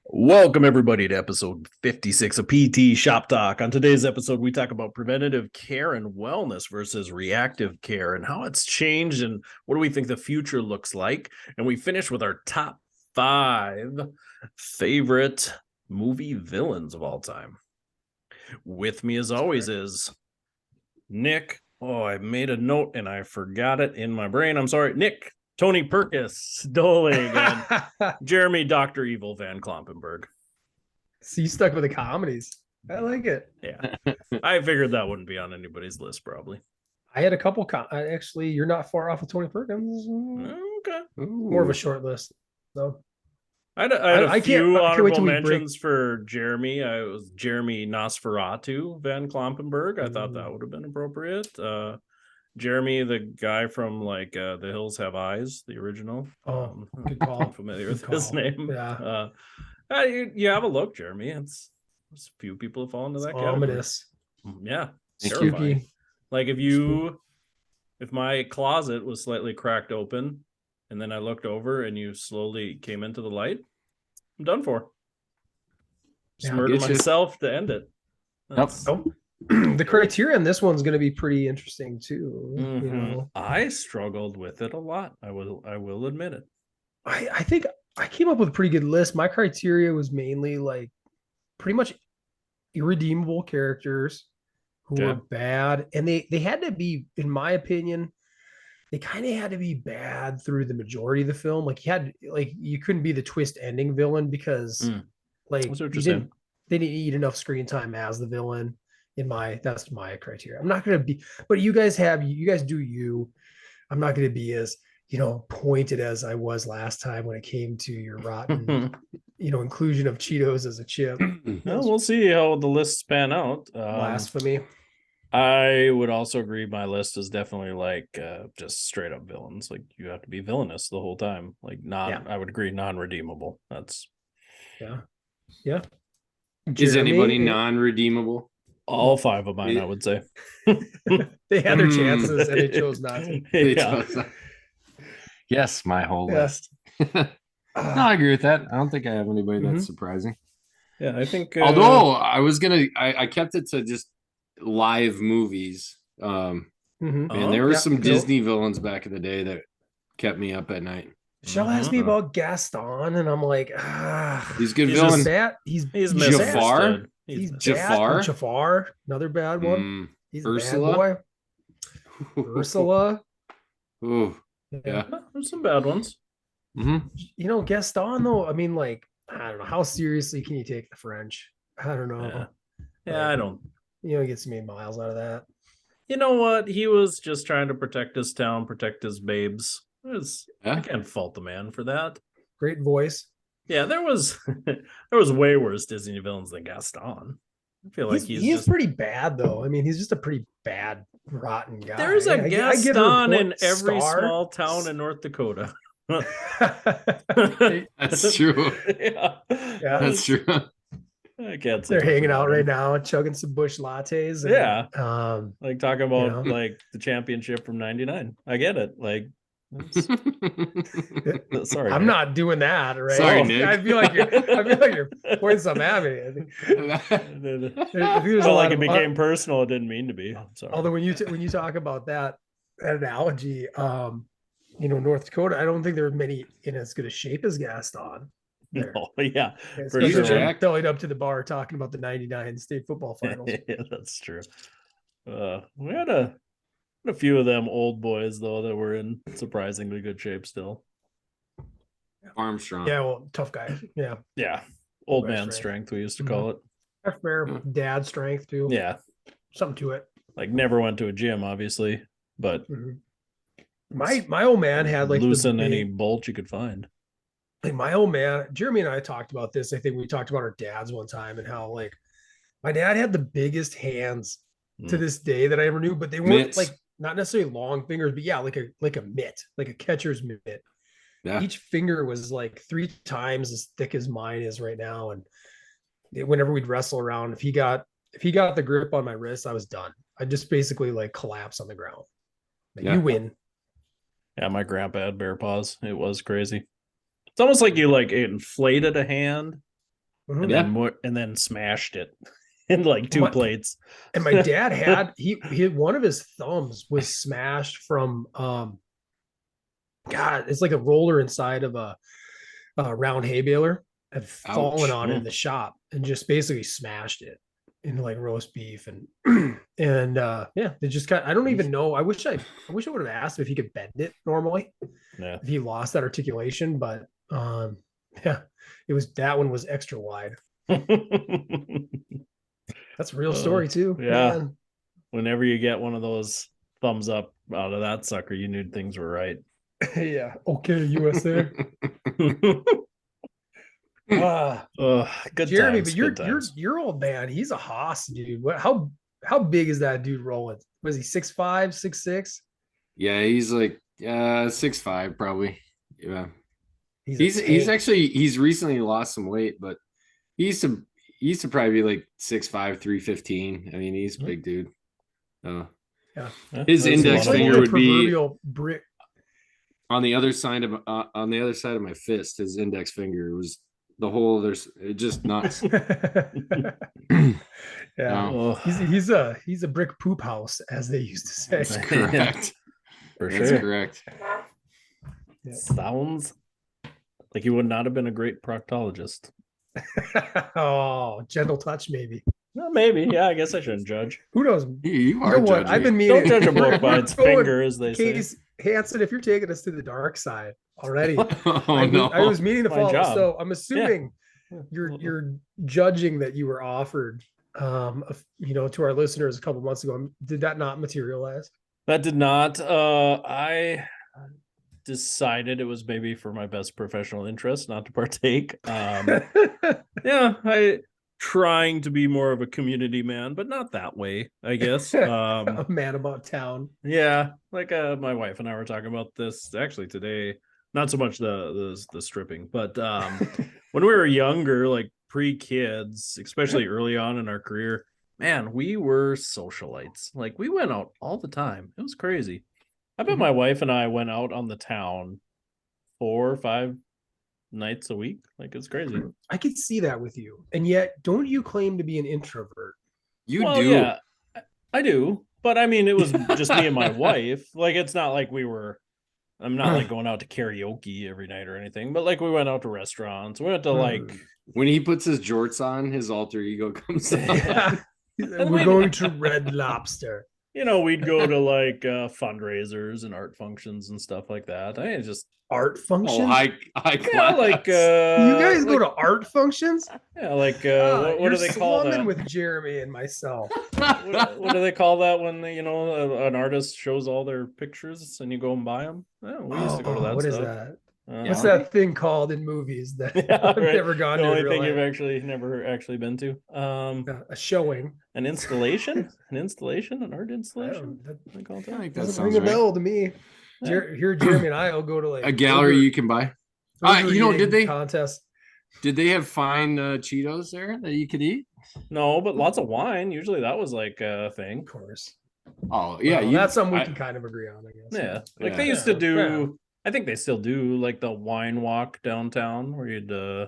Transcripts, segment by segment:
Welcome, everybody, to episode 56 of PT Shop Talk. On today's episode, we talk about preventative care and wellness versus reactive care and how it's changed and what do we think the future looks like. And we finish with our top 5 favorite movie villains of all time. With me, as always, is Nick. Oh, I made a note and I forgot it in my brain. I'm sorry. Nick, Tony Perkis, Doling, and Jeremy Dr. Evil Van Klompenberg. So you stuck with the comedies. I like it. Yeah. I figured that wouldn't be on anybody's list, probably. I had a couple. Actually, you're not far off of Tony Perkins. Okay. More of a short list. So I had a few honorable mentions for Jeremy. I was Jeremy Nosferatu Van Klompenberg. I thought that would have been appropriate. Jeremy, the guy from The Hills Have Eyes, the original. Good call. I'm familiar with his name. Yeah. You have a look, Jeremy. There's a few people have fallen into that category. Ominous. Yeah. Terrifying. Like if my closet was slightly cracked open and then I looked over and you slowly came into the light, I'm done for. Just murder myself to end it. The criteria on this one's going to be pretty interesting too. Mm-hmm. You know? I struggled with it a lot. I will admit it. I think I came up with a pretty good list. My criteria was mainly pretty much irredeemable characters who were bad, and they had to be, in my opinion, they kind of had to be bad through the majority of the film. You couldn't be the twist ending villain because they didn't need enough screen time as the villain. That's my criteria. I'm not going to be, but you guys do you. I'm not going to be as, pointed as I was last time when it came to your rotten, inclusion of Cheetos as a chip. Well, we'll see how the lists pan out. Blasphemy. I would also agree. My list is definitely just straight up villains. Like you have to be villainous the whole time. I would agree, non-redeemable. That's yeah. Is anybody non-redeemable? All 5 of mine, I would say. They had their chances and they chose not to. Yes, my whole list. No, I agree with that. I don't think I have anybody that's surprising. Yeah, I think. Although I kept it to just live movies. And there were some Disney villains back in the day that kept me up at night. Michelle asked me about Gaston, and I'm like, he's good villain. He's Jafar. He's Jafar, another bad one. He's Ursula. A bad boy. Ursula. Ooh, yeah. There's some bad ones. Gaston though. I mean, I don't know, how seriously can you take the French? I don't know. Yeah, I don't. Get some 8 miles out of that. You know what? He was just trying to protect his town, protect his babes. I can't fault the man for that. Great voice. Yeah, there was way worse Disney villains than Gaston. I feel like he's pretty bad though. I mean, he's just a pretty bad, rotten guy. There's a Gaston in every small town in North Dakota. That's true. Yeah, that's true. I can't say they're hanging out right now, chugging some Busch lattes. And, talking about the championship from '99. I get it. Sorry, I'm not doing that, right? Sorry, Nick. I feel like you're pointing something at me. It became personal. It didn't mean to be. Sorry. Although when you talk about that analogy, North Dakota, I don't think there are many in as good a shape as Gaston. There. No, yeah, for sure. Bellied up to the bar talking about the '99 state football finals. Yeah, that's true. We had a few of them old boys though that were in surprisingly good shape still. Armstrong. Yeah, well, tough guy. Yeah, old man strength we used to call it. That's fair. Dad strength too. Yeah, something to it. Never went to a gym, obviously, but my old man had loosen any bolt you could find. My old man, Jeremy and I talked about this. I think we talked about our dads one time and how my dad had the biggest hands to this day that I ever knew, but they weren't not necessarily long fingers, but yeah, like a mitt, like a catcher's mitt. Yeah. Each finger was 3 times as thick as mine is right now. And whenever we'd wrestle around, if he got the grip on my wrist, I was done. I just basically collapse on the ground. You win. Yeah, my grandpa had bear paws. It was crazy. It's almost like you inflated a hand and then smashed it in like two plates. And my dad had he one of his thumbs was smashed from God, it's like a roller inside of a round hay baler had fallen on in the shop and just basically smashed it into like roast beef and they just got, I don't even know. I wish I would have asked him if he could bend it normally. Yeah. If he lost that articulation, but that one was extra wide. That's a real story too. Yeah. Man. Whenever you get one of those thumbs up out of that sucker, you knew things were right. Yeah. Okay, USA. Good Jeremy, times, but your old man, he's a hoss, dude. How big is that dude rolling? Was he 6'5", 6'6"? Yeah, he's like 6'5", probably. Yeah. He's recently lost some weight, but he used to probably be like 6'5", 315. I mean, he's a big dude. Yeah. His index finger would be brick on the other side of my fist. His index finger was the whole. There's just nuts. Yeah, he's a brick poop house, as they used to say. That's correct. That's correct. Yeah. Sounds like he would not have been a great proctologist. Oh, gentle touch, maybe. Well, maybe. Yeah, I guess I shouldn't judge. Who knows? You are judging. I've been meaning. Don't judge a book by its finger, as they say. Hanson, if you're taking us to the dark side already, I was meaning to follow. So I'm assuming you're judging that you were offered, to our listeners a couple months ago. Did that not materialize? That did not. I decided it was maybe for my best professional interest not to partake. I trying to be more of a community man, but not that way, I guess. A man about town. Yeah, like my wife and I were talking about this actually today. Not so much the stripping, but when we were younger, like pre-kids, especially early on in our career, man, we were socialites. Like we went out all the time. It was crazy. I bet my wife and I went out on the town 4 or 5 nights a week. Like it's crazy. I could see that with you. And yet, don't you claim to be an introvert? You do. Yeah, I do. But I mean, it was just me and my wife. Like it's not like I'm not like going out to karaoke every night or anything, but like we went out to restaurants. We went to like when he puts his jorts on, his alter ego comes out. Yeah. We're going to Red Lobster. We'd go to like fundraisers and art functions and stuff like that. I just art functions. High class. Yeah, like you guys go to art functions. Yeah, like what do they call that? With Jeremy and myself. What do they call that when an artist shows all their pictures and you go and buy them? Oh, we used to go to that. What stuff. Is that? What's that thing called in movies that I've never gone to? The only thing you've actually never actually been to. A showing. An installation? An art installation? I think that sounds ring a bell to me. Here, Jeremy and I will go to like a gallery you can buy. Did they contest? Did they have fine Cheetos there that you could eat? No, but lots of wine. Usually that was like a thing. Of course. Oh yeah, that's something we can kind of agree on, I guess. Yeah, like they used to do. Yeah. I think they still do like the wine walk downtown where you'd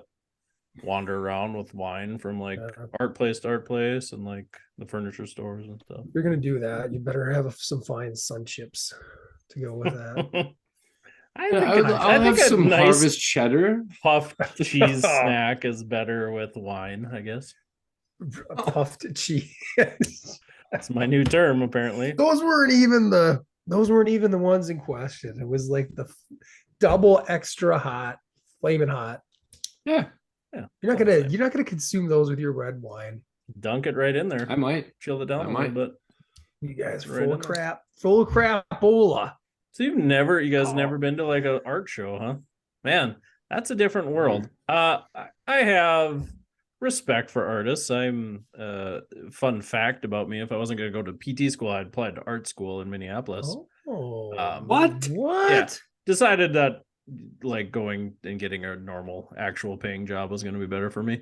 wander around with wine from like art place to art place and like the furniture stores and stuff. If you're gonna do that, you better have some fine sun chips to go with that. I think some nice harvest cheddar puffed cheese snack is better with wine, I guess. Puffed cheese. That's my new term, apparently. Those weren't even the ones in question. It was like the double extra hot, flaming hot. Yeah. You're not gonna consume those with your red wine. Dunk it right in there. I might chill it down a little bit. You guys full of crapola. So you guys never been to like an art show, huh? Man, that's a different world. I have respect for artists. I'm fun fact about me, if I wasn't going to go to PT school, I'd applied to art school in Minneapolis. What? Yeah, decided that like going and getting a normal actual paying job was going to be better for me.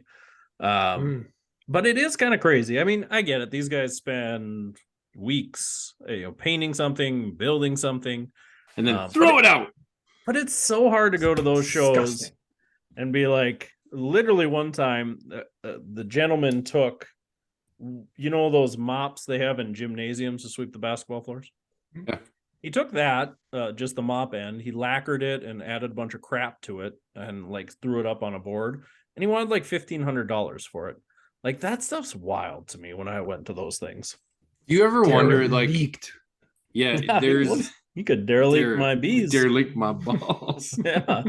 But it is kind of crazy. I mean, I get it. These guys spend weeks painting something, building something, and then throw it out. But it's so hard to go to those shows and be like, literally one time the gentleman took, those mops they have in gymnasiums to sweep the basketball floors. Yeah. He took that, just the mop end, he lacquered it and added a bunch of crap to it and like threw it up on a board, and he wanted like $1,500 for it. Like, that stuff's wild to me when I went to those things. You ever wonder, like, yeah, there's you could derelict my bees, derelict my balls. yeah,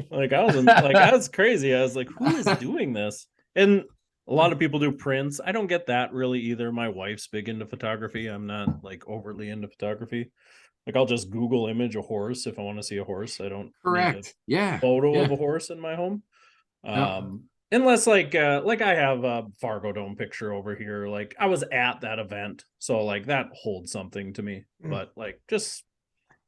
like I was crazy. I was like, who is doing this? And a lot of people do prints. I don't get that really either. My wife's big into photography. I'm not like overly into photography. Like, I'll just Google image a horse if I want to see a horse. I don't need a photo of a horse in my home. Unless like I have a Fargo Dome picture over here. Like, I was at that event, so like that holds something to me. But like, just,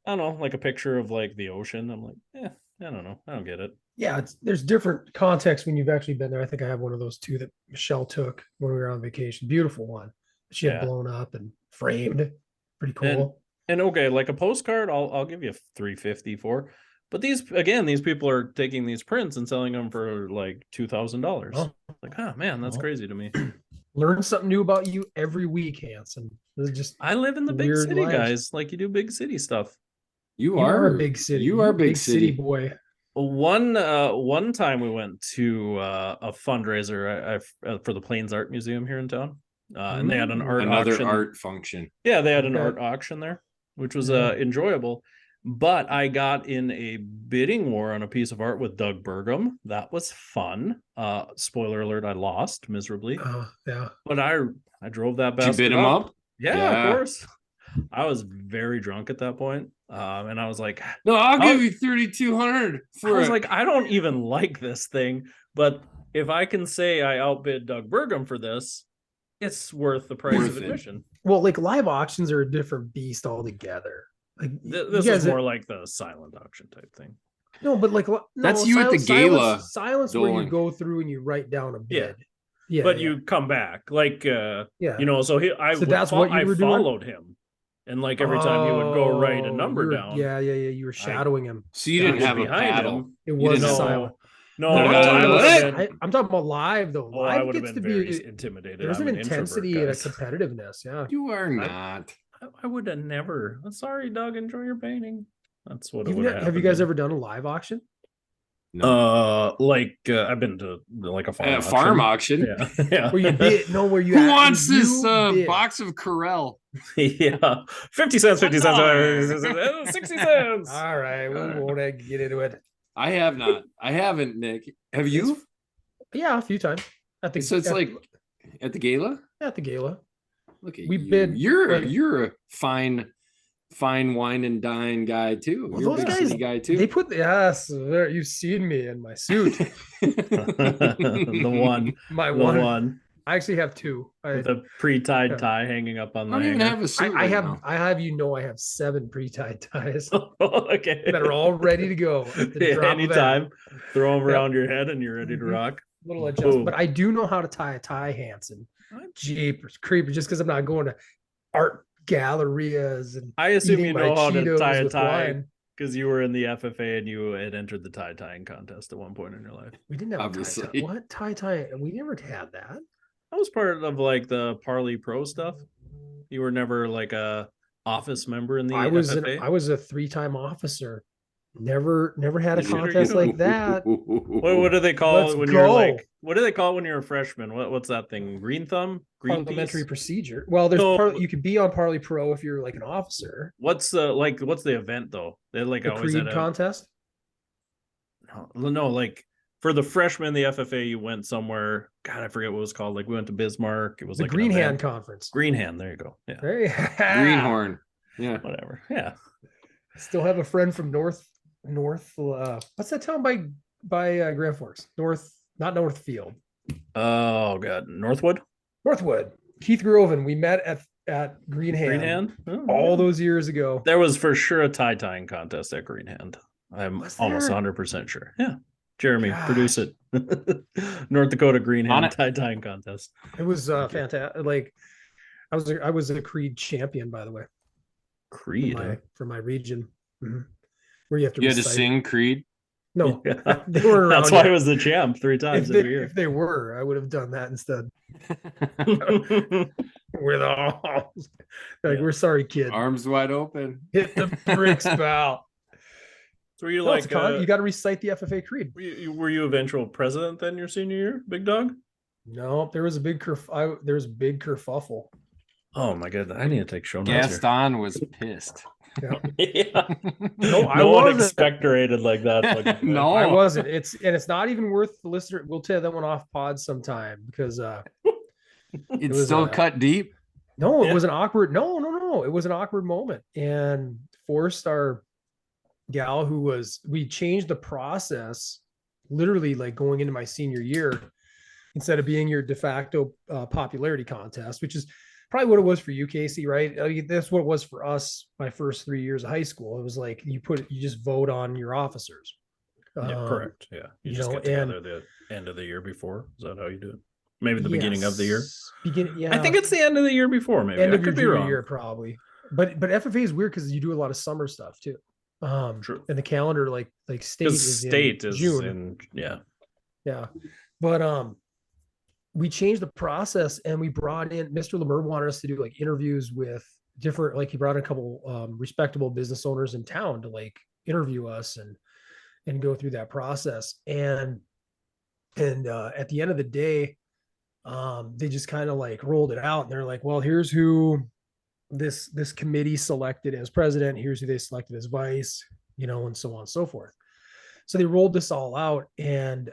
I don't know, like a picture of like the ocean, I'm like, I don't know, I don't get it. Yeah, there's different context when you've actually been there. I think I have one of those too that Michelle took when we were on vacation. Beautiful one. She had blown up and framed. Pretty cool. And okay, like a postcard, I'll give you $350 for. But these people are taking these prints and selling them for like $2,000. Oh. Like, man, that's crazy to me. Learn something new about you every week, Hanson. I live in the big city, guys. Like, you do big city stuff. You are a big city. You are a big city boy. One time we went to a fundraiser for the Plains Art Museum here in town, and they had another art function. Yeah, they had an art auction there, which was enjoyable. But I got in a bidding war on a piece of art with Doug Burgum. That was fun. Spoiler alert: I lost miserably. Yeah. But I drove that basket. Did you bid him up? Yeah, of course. I was very drunk at that point, and I was like, "No, I'll give you $3,200 for it." I was like, I don't even like this thing, but if I can say I outbid Doug Burgum for this, it's worth the price of admission. Well, like, live auctions are a different beast altogether. Like, this is more like the silent auction type thing. No, but like, that's you at the gala. Silence where you go through and you write down a bid. Yeah, but you come back, like, so that's what you were followed doing? Him. And like every time he would go write a number down. Yeah. You were shadowing him. So you didn't have a paddle. It wasn't silent. No, I'm talking about live though. Live I would have been very intimidated. There's an intensity and a competitiveness. Yeah, you are not. I would have never. Sorry, Doug. Enjoy your painting. That's what it would have. Have you guys ever done a live auction? No. I've been to like a farm auction. Yeah. Where you bid? No, where you. Who wants this box of Corel? Yeah, 50 cents, 50 cents, 60 cents. All right, we won't get into it. I have not. I haven't, Nick. Have you? Yeah, a few times. So it's like at the gala. At the gala. Look at you. Bid. You're a fine wine and dine guy too. Well, you're a big city guy too. They put you've seen me in my suit. The one. I actually have two. With a pre-tied tie hanging up on the hanger. I don't even have a suit. I have 7 pre-tied ties. Okay. That are all ready to go. Anytime. Throw them around your head and you're ready to rock. Little adjustment. But I do know how to tie a tie, Hanson. Jeepers creepers, just because I'm not going to art gallerias and I assume you know how to tie a tie because you were in the FFA and you had entered the tie tying contest at one point in your life. We didn't have a tie. What tie? We never had that. That was part of like the Parley Pro stuff. You were never like a office member in the FFA? I was a 3-time officer. Never had a contest like that. What do they call it when you're like? What do they call it when you're a freshman? What's that thing? Green thumb? Parliamentary procedure. Well, you could be on Parley Pro if you're like an officer. What's the event though? They like always had a contest. No, like for the freshmen in the FFA, you went somewhere. God, I forget what it was called. Like we went to Bismarck. It was the like Green Hand Conference. Green Hand. There you go. Yeah. Greenhorn. Yeah. Whatever. Yeah. Still have a friend from North. What's that town by Grand Forks? Not Northfield. Oh God, Northwood. Keith Groven. We met at Green Hand. All those years ago. There was for sure a tie tying contest at Green Hand. I'm almost 100% sure. Yeah. Jeremy, produce it. North Dakota Green Hand tie tying contest. It was fantastic. Like I was a Creed champion, by the way. Creed for my region. Mm-hmm. Where you have to had to sing Creed. No, Yeah. they weren't around. That's why he was the champ 3 times every year. If they were, I would have done that instead. With all like, we're sorry, kid. Arms wide open. Hit the bricks, pal. So were you like you got to recite the FFA creed? Were you eventual president then your senior year, big dog? No, there was a big kerfuffle. Oh my god, I need to take show notes. Gaston was pissed. Yeah. Yeah. No, I no one wasn't. expectorated like that. No, I wasn't. It's not even worth the listener. We'll tell that one off pod sometime because it's still cut deep. No, it was an awkward. No. It was an awkward moment, and forced our gal we changed the process literally like going into my senior year. Instead of being your de facto popularity contest, which is probably what it was for you, Casey, right? I mean, that's what it was for us my first 3 years of high school. It was like you just vote on your officers. Yeah, correct. Yeah. You just get together the end of the year before. Is that how you do it? Maybe the beginning of the year? Yeah. I think it's the end of the year before, maybe. End of your junior year, probably. But FFA is weird because you do a lot of summer stuff too. True. And the calendar, like state is in June. Yeah. But we changed the process and we brought in Mr. Lemur wanted us to do like interviews with different, like he brought in a couple respectable business owners in town to like interview us and go through that process. And at the end of the day, they just kind of like rolled it out and they're like, well, here's who this committee selected as president. Here's who they selected as vice, and so on and so forth. So they rolled this all out and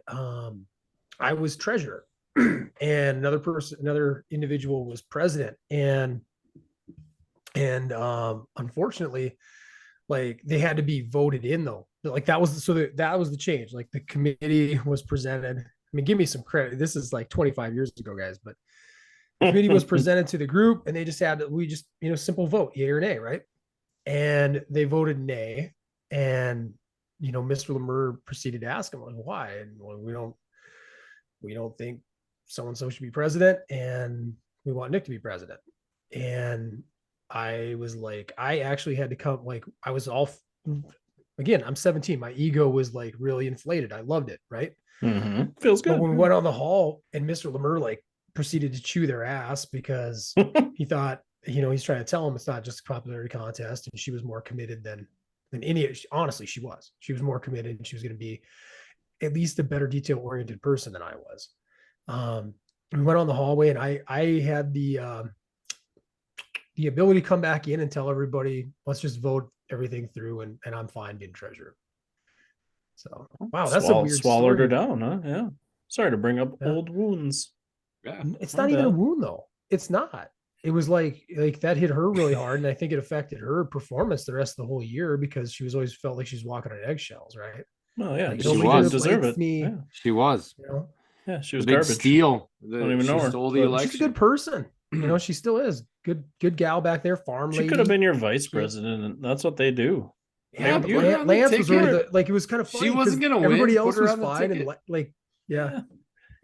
I was treasurer. And another individual was president, and unfortunately, like they had to be voted in though. Like that was the change. Like the committee was presented. I mean, give me some credit. This is like 25 years ago, guys, but the committee was presented to the group, and they just had simple vote, yay or nay, right? And they voted nay, and Mr. Lemur proceeded to ask him like, why? And we don't think so-and-so should be president, and we want Nick to be president. And I was like, I actually had to come, like, I was again, I'm 17. My ego was like really inflated. I loved it. Right. Mm-hmm. Feels good. But when we went on the hall and Mr. Lemur like proceeded to chew their ass because he thought, he's trying to tell them it's not just a popularity contest. And she was more committed than any, honestly, she was more committed, and she was going to be at least a better detail oriented person than I was. We went on the hallway and I had the ability to come back in and tell everybody, let's just vote everything through and I'm fine being treasurer. So, wow, that's a weird swallowed story. her down, huh? Yeah. Sorry to bring up old wounds. Yeah. It's not even a wound though. It's not. It was like that hit her really hard. And I think it affected her performance the rest of the whole year because she was always felt like she's walking on eggshells, right? Well, yeah, like, she didn't deserve it. Yeah. She was. Yeah, she was big garbage. Steal. Don't even know her. Stole the election. She's a good person. She still is. Good gal back there, farm lady. She could have been your vice president, and that's what they do. Yeah, Lance was really it was kind of funny. She wasn't going to win. Everybody else was fine, and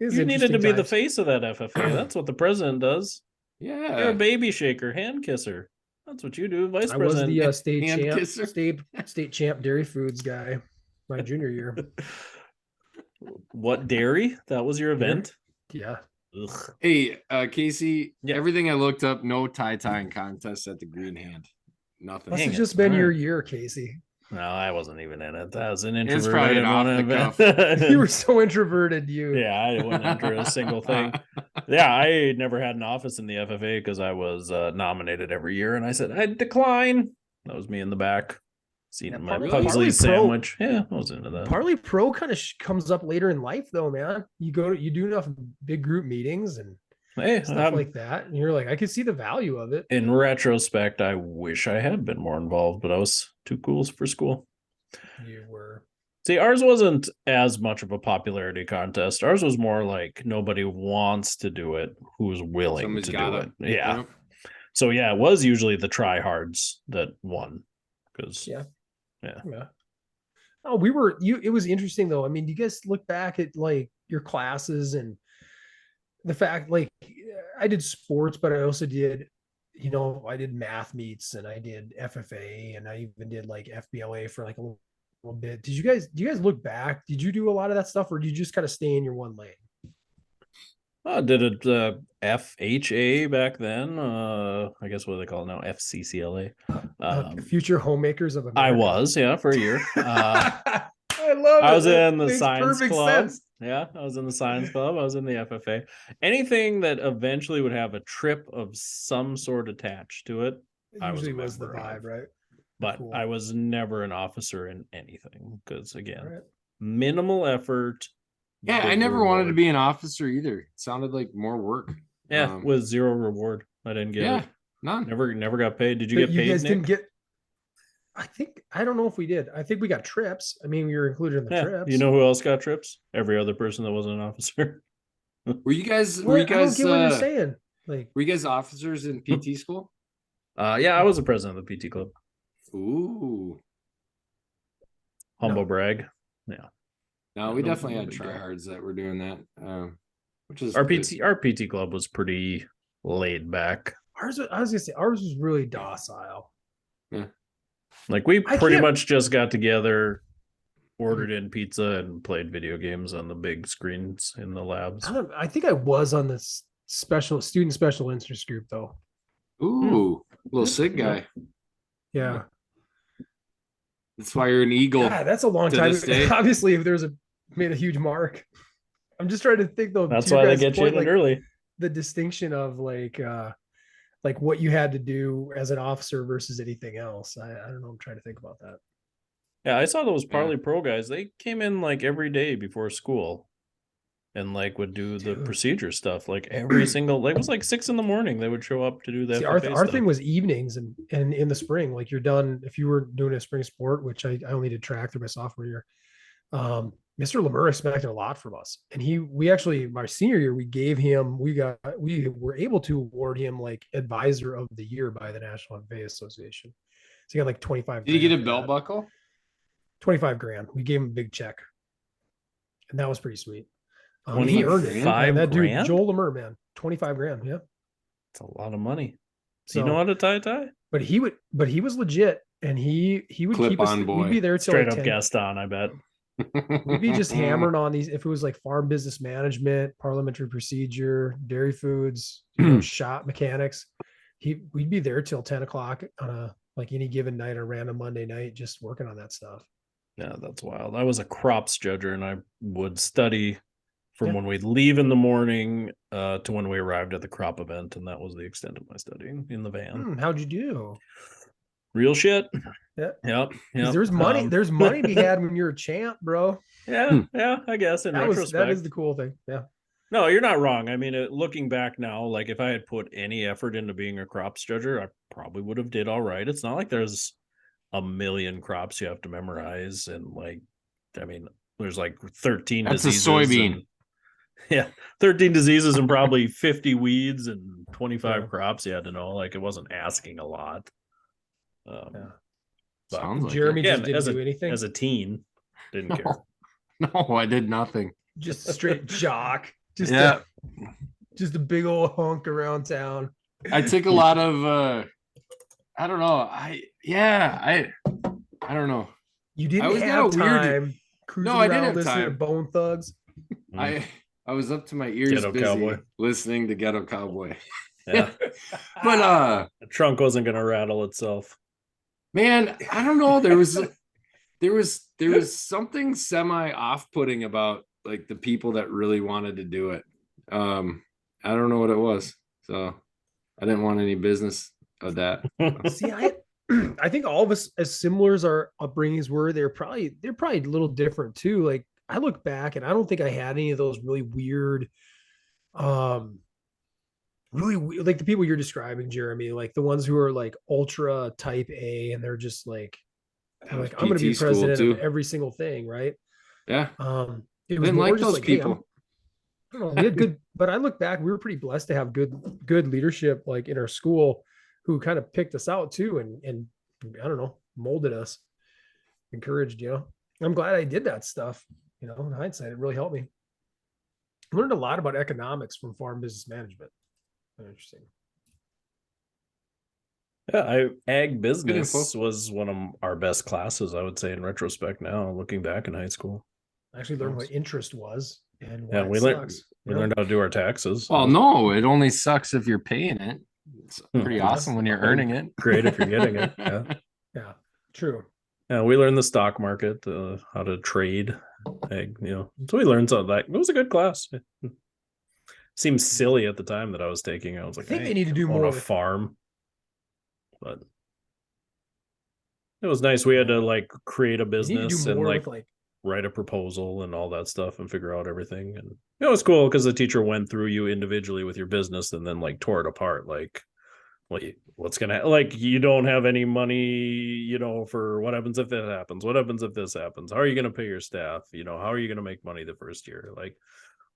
you needed to be the face of that FFA. That's what the president does. Yeah, you're a baby shaker, hand kisser. That's what you do, vice president. I was the state champ dairy foods guy my junior year. What, dairy? That was your event? Yeah. Ugh. Hey, Casey, everything I looked up, no tie-tying contest at the Green Hand. Nothing. It's just been your year, Casey. No, I wasn't even in it. That was an introvert. It's probably an off the cuff. You were so introverted, you. Yeah, I wouldn't enter a single thing. Yeah, I never had an office in the FFA because I was nominated every year, and I said I'd decline. That was me in the back. Eating my Pugsley sandwich. Yeah, I was into that. Parley Pro kind of comes up later in life, though, man. You do enough big group meetings and stuff like that, and you're like, I could see the value of it. In retrospect, I wish I had been more involved, but I was too cool for school. You were. See, ours wasn't as much of a popularity contest. Ours was more like nobody wants to do it, who's willing to do it. Yeah. So yeah, it was usually the tryhards that won. Because yeah. Oh, it was interesting though. I mean, you guys look back at like your classes and the fact, like, I did sports, but I also did, I did math meets and I did FFA and I even did like FBLA for like a little bit. Do you guys look back? Did you do a lot of that stuff, or did you just kind of stay in your one lane? I did it FHA back then. I guess what do they call it now? FCCLA. Future Homemakers of America. I was, yeah, for a year. I love it. I was That in the makes science perfect club. sense. Yeah, I was in the science club. I was in the FFA. Anything that eventually would have a trip of some sort attached to it, It I was a usually was the member vibe, of. right? But Cool. I was never an officer in anything because, again, Right. minimal effort. Yeah, I big never wanted to reward. be an officer either. It sounded like more work. Yeah, with zero reward. I didn't get it. None. Never got paid. Did you But get you paid, guys Nick? didn't get. I don't know if we did. I think we got trips. I mean, we were included in the trips. You know who else got trips? Every other person that wasn't an officer. Were you guys? I don't get what you're saying. Like, were you guys officers in PT school? Yeah, I was the president of the PT club. Ooh, Humble brag. Yeah. No, we definitely had tryhards that were doing that. Which is our PT club was pretty laid back. I was gonna say ours was really docile. Yeah. Like we pretty much just got together, ordered in pizza, and played video games on the big screens in the labs. I think I was on this student special interest group though. Ooh, little sick guy. Yeah. That's why you're an eagle. Yeah, that's a long time. Obviously, if there's made a huge mark. I'm just trying to think though. That's why they get you in like, early. The distinction of like what you had to do as an officer versus anything else. I don't know. I'm trying to think about that. Yeah, I saw those Parley Pro guys. They came in like every day before school and like would do the procedure stuff. Like every single, like it was like 6 a.m. They would show up to do that. Our thing was evenings and in the spring, like you're done. If you were doing a spring sport, which I only did track through my sophomore year, Mr. Lemur expected a lot from us. And we actually, my senior year, we were able to award him like advisor of the year by the National FFA Association. So he got like 25. Did he get a belt buckle? 25 grand. We gave him a big check. And that was pretty sweet. He earned it. That dude, Joel Lemur, man, 25 grand. Yeah. It's a lot of money. So, you know how to tie? But he was legit. And he would keep us, we'd be there till straight up Gaston, I bet. We'd be just hammering on these. If it was like farm business management, parliamentary procedure, dairy foods, shop mechanics, we'd be there till 10 o'clock on any given night or random Monday night, just working on that stuff. Yeah, that's wild. I was a crops judger and I would study from when we'd leave in the morning to when we arrived at the crop event. And that was the extent of my studying in the van. How'd you do? Real shit. Yeah. Yep. There's money. There's money to be had when you're a champ, bro. Yeah. I guess in retrospect, that is the cool thing. Yeah. No, you're not wrong. I mean, looking back now, like if I had put any effort into being a crops judger, I probably would have did all right. It's not like there's a million crops you have to memorize, and there's like 13 That's diseases. A soybean. 13 diseases and probably 50 weeds and 25 crops you had to know. Like it wasn't asking a lot. Sounds like Jeremy just didn't do anything as a teen. Didn't care. No, I did nothing. Just a straight jock. Just a big old hunk around town. I took a lot of I don't know. I don't know. You didn't have time. No, I didn't have time. To Bone Thugs. I was up to my ears Ghetto busy Cowboy. Listening to Ghetto Cowboy. Yeah. But the trunk wasn't gonna rattle itself. Man, I don't know. There was something semi off-putting about like the people that really wanted to do it. I don't know what it was. So I didn't want any business of that. See, I think all of us, as similar as our upbringings were, they're probably a little different too. Like I look back and I don't think I had any of those really weird, like the people you're describing, Jeremy, like the ones who are like ultra type A and they're just like I'm going to be president of every single thing. Right. Yeah. It was more just like people. Hey, I don't know, we had good, but I look back, we were pretty blessed to have good leadership like in our school who kind of picked us out too and I don't know, molded us, encouraged, I'm glad I did that stuff. In hindsight, it really helped me. I learned a lot about economics from farm business management. Interesting. Yeah, ag info. business was one of our best classes, I would say, in retrospect now, looking back in high school. I actually learned what interest was and why Yeah, it we learned sucks. we learned how to do our taxes. Well, no, it only sucks if you're paying it. It's pretty Yeah. awesome when you're earning it. Great if you're getting it. Yeah. Yeah, true. Yeah, we learned the stock market, how to trade, So we learned something like it was a good class. It seemed silly at the time that I was taking. I was like, I think hey, they need to do own more a with- farm, but it was nice. We had to like create a They need to business do and more like with like write a proposal and all that stuff and figure out everything. And it was cool because the teacher went through you individually with your business and then like tore it apart. Like, what's gonna like you don't have any money, for what happens if that happens? What happens if this happens? How are you gonna pay your staff? How are you gonna make money the first year? Like,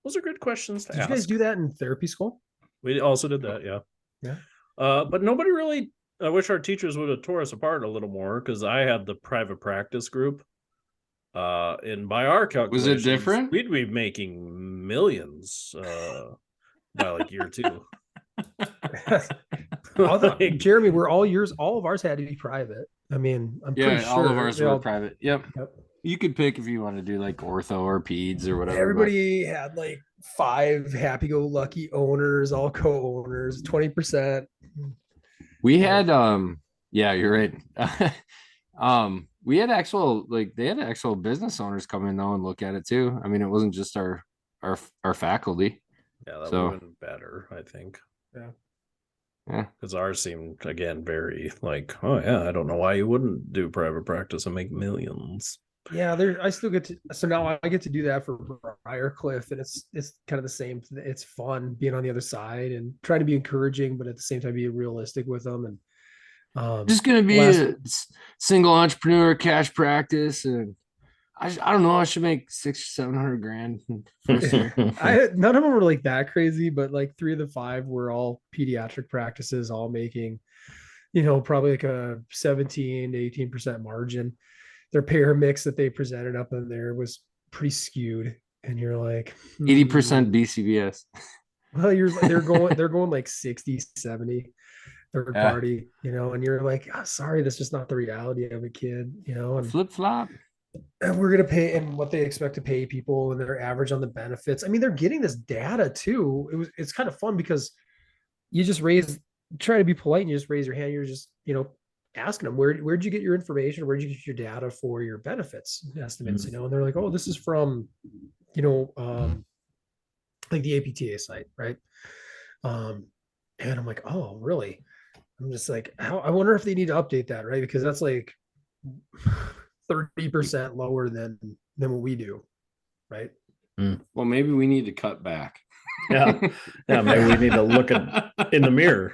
those are good questions to Did ask. you guys do that in therapy school? We also did that, yeah. Yeah. But nobody really. I wish our teachers would have tore us apart a little more because I had the private practice group. And by our Was calculations, it different? we'd be making millions by like year 2. Like, Jeremy, all of ours had to be private. I mean, I'm pretty sure all of ours they were all- private. Yep. Yep. You could pick if you want to do like ortho or peds or whatever. Everybody had like 5 happy-go-lucky owners, all co-owners, 20%. We had yeah, you're right. We had they had actual business owners come in though and look at it too. I mean, it wasn't just our faculty. Yeah, that So- would have been better, I think. Yeah. Because ours seemed again very like, oh yeah, I don't know why you wouldn't do private practice and make millions. Yeah, I still get to, so now I get to do that for Briarcliff, and it's kind of the same. It's fun being on the other side and trying to be encouraging, but at the same time be realistic with them. And Just gonna be a single entrepreneur cash practice, and I don't know. I should make 600-700 grand first year. none of them were like that crazy, but like 3 of the 5 were all pediatric practices, all making, probably like a 17 to 18% margin. Their payer mix that they presented up in there was pretty skewed, and you're like 80% BCBS. well, they're going like 60, 70 third party, and you're like, oh, sorry, that's just not the reality of a kid, and Flip flop. and we're gonna pay and what they expect to pay people and their average on the benefits. I mean, they're getting this data too. It's kind of fun because you just try to be polite and you just raise your hand. You're just, asking them, where'd you get your information? Where'd you get your data for your benefits estimates? And they're like, oh, this is from, like the APTA site, right? And I'm like, oh, really? I'm just like, I wonder if they need to update that, right? Because that's like 30% lower than what we do, right? Well, maybe we need to cut back. Yeah, maybe we need to look in the mirror.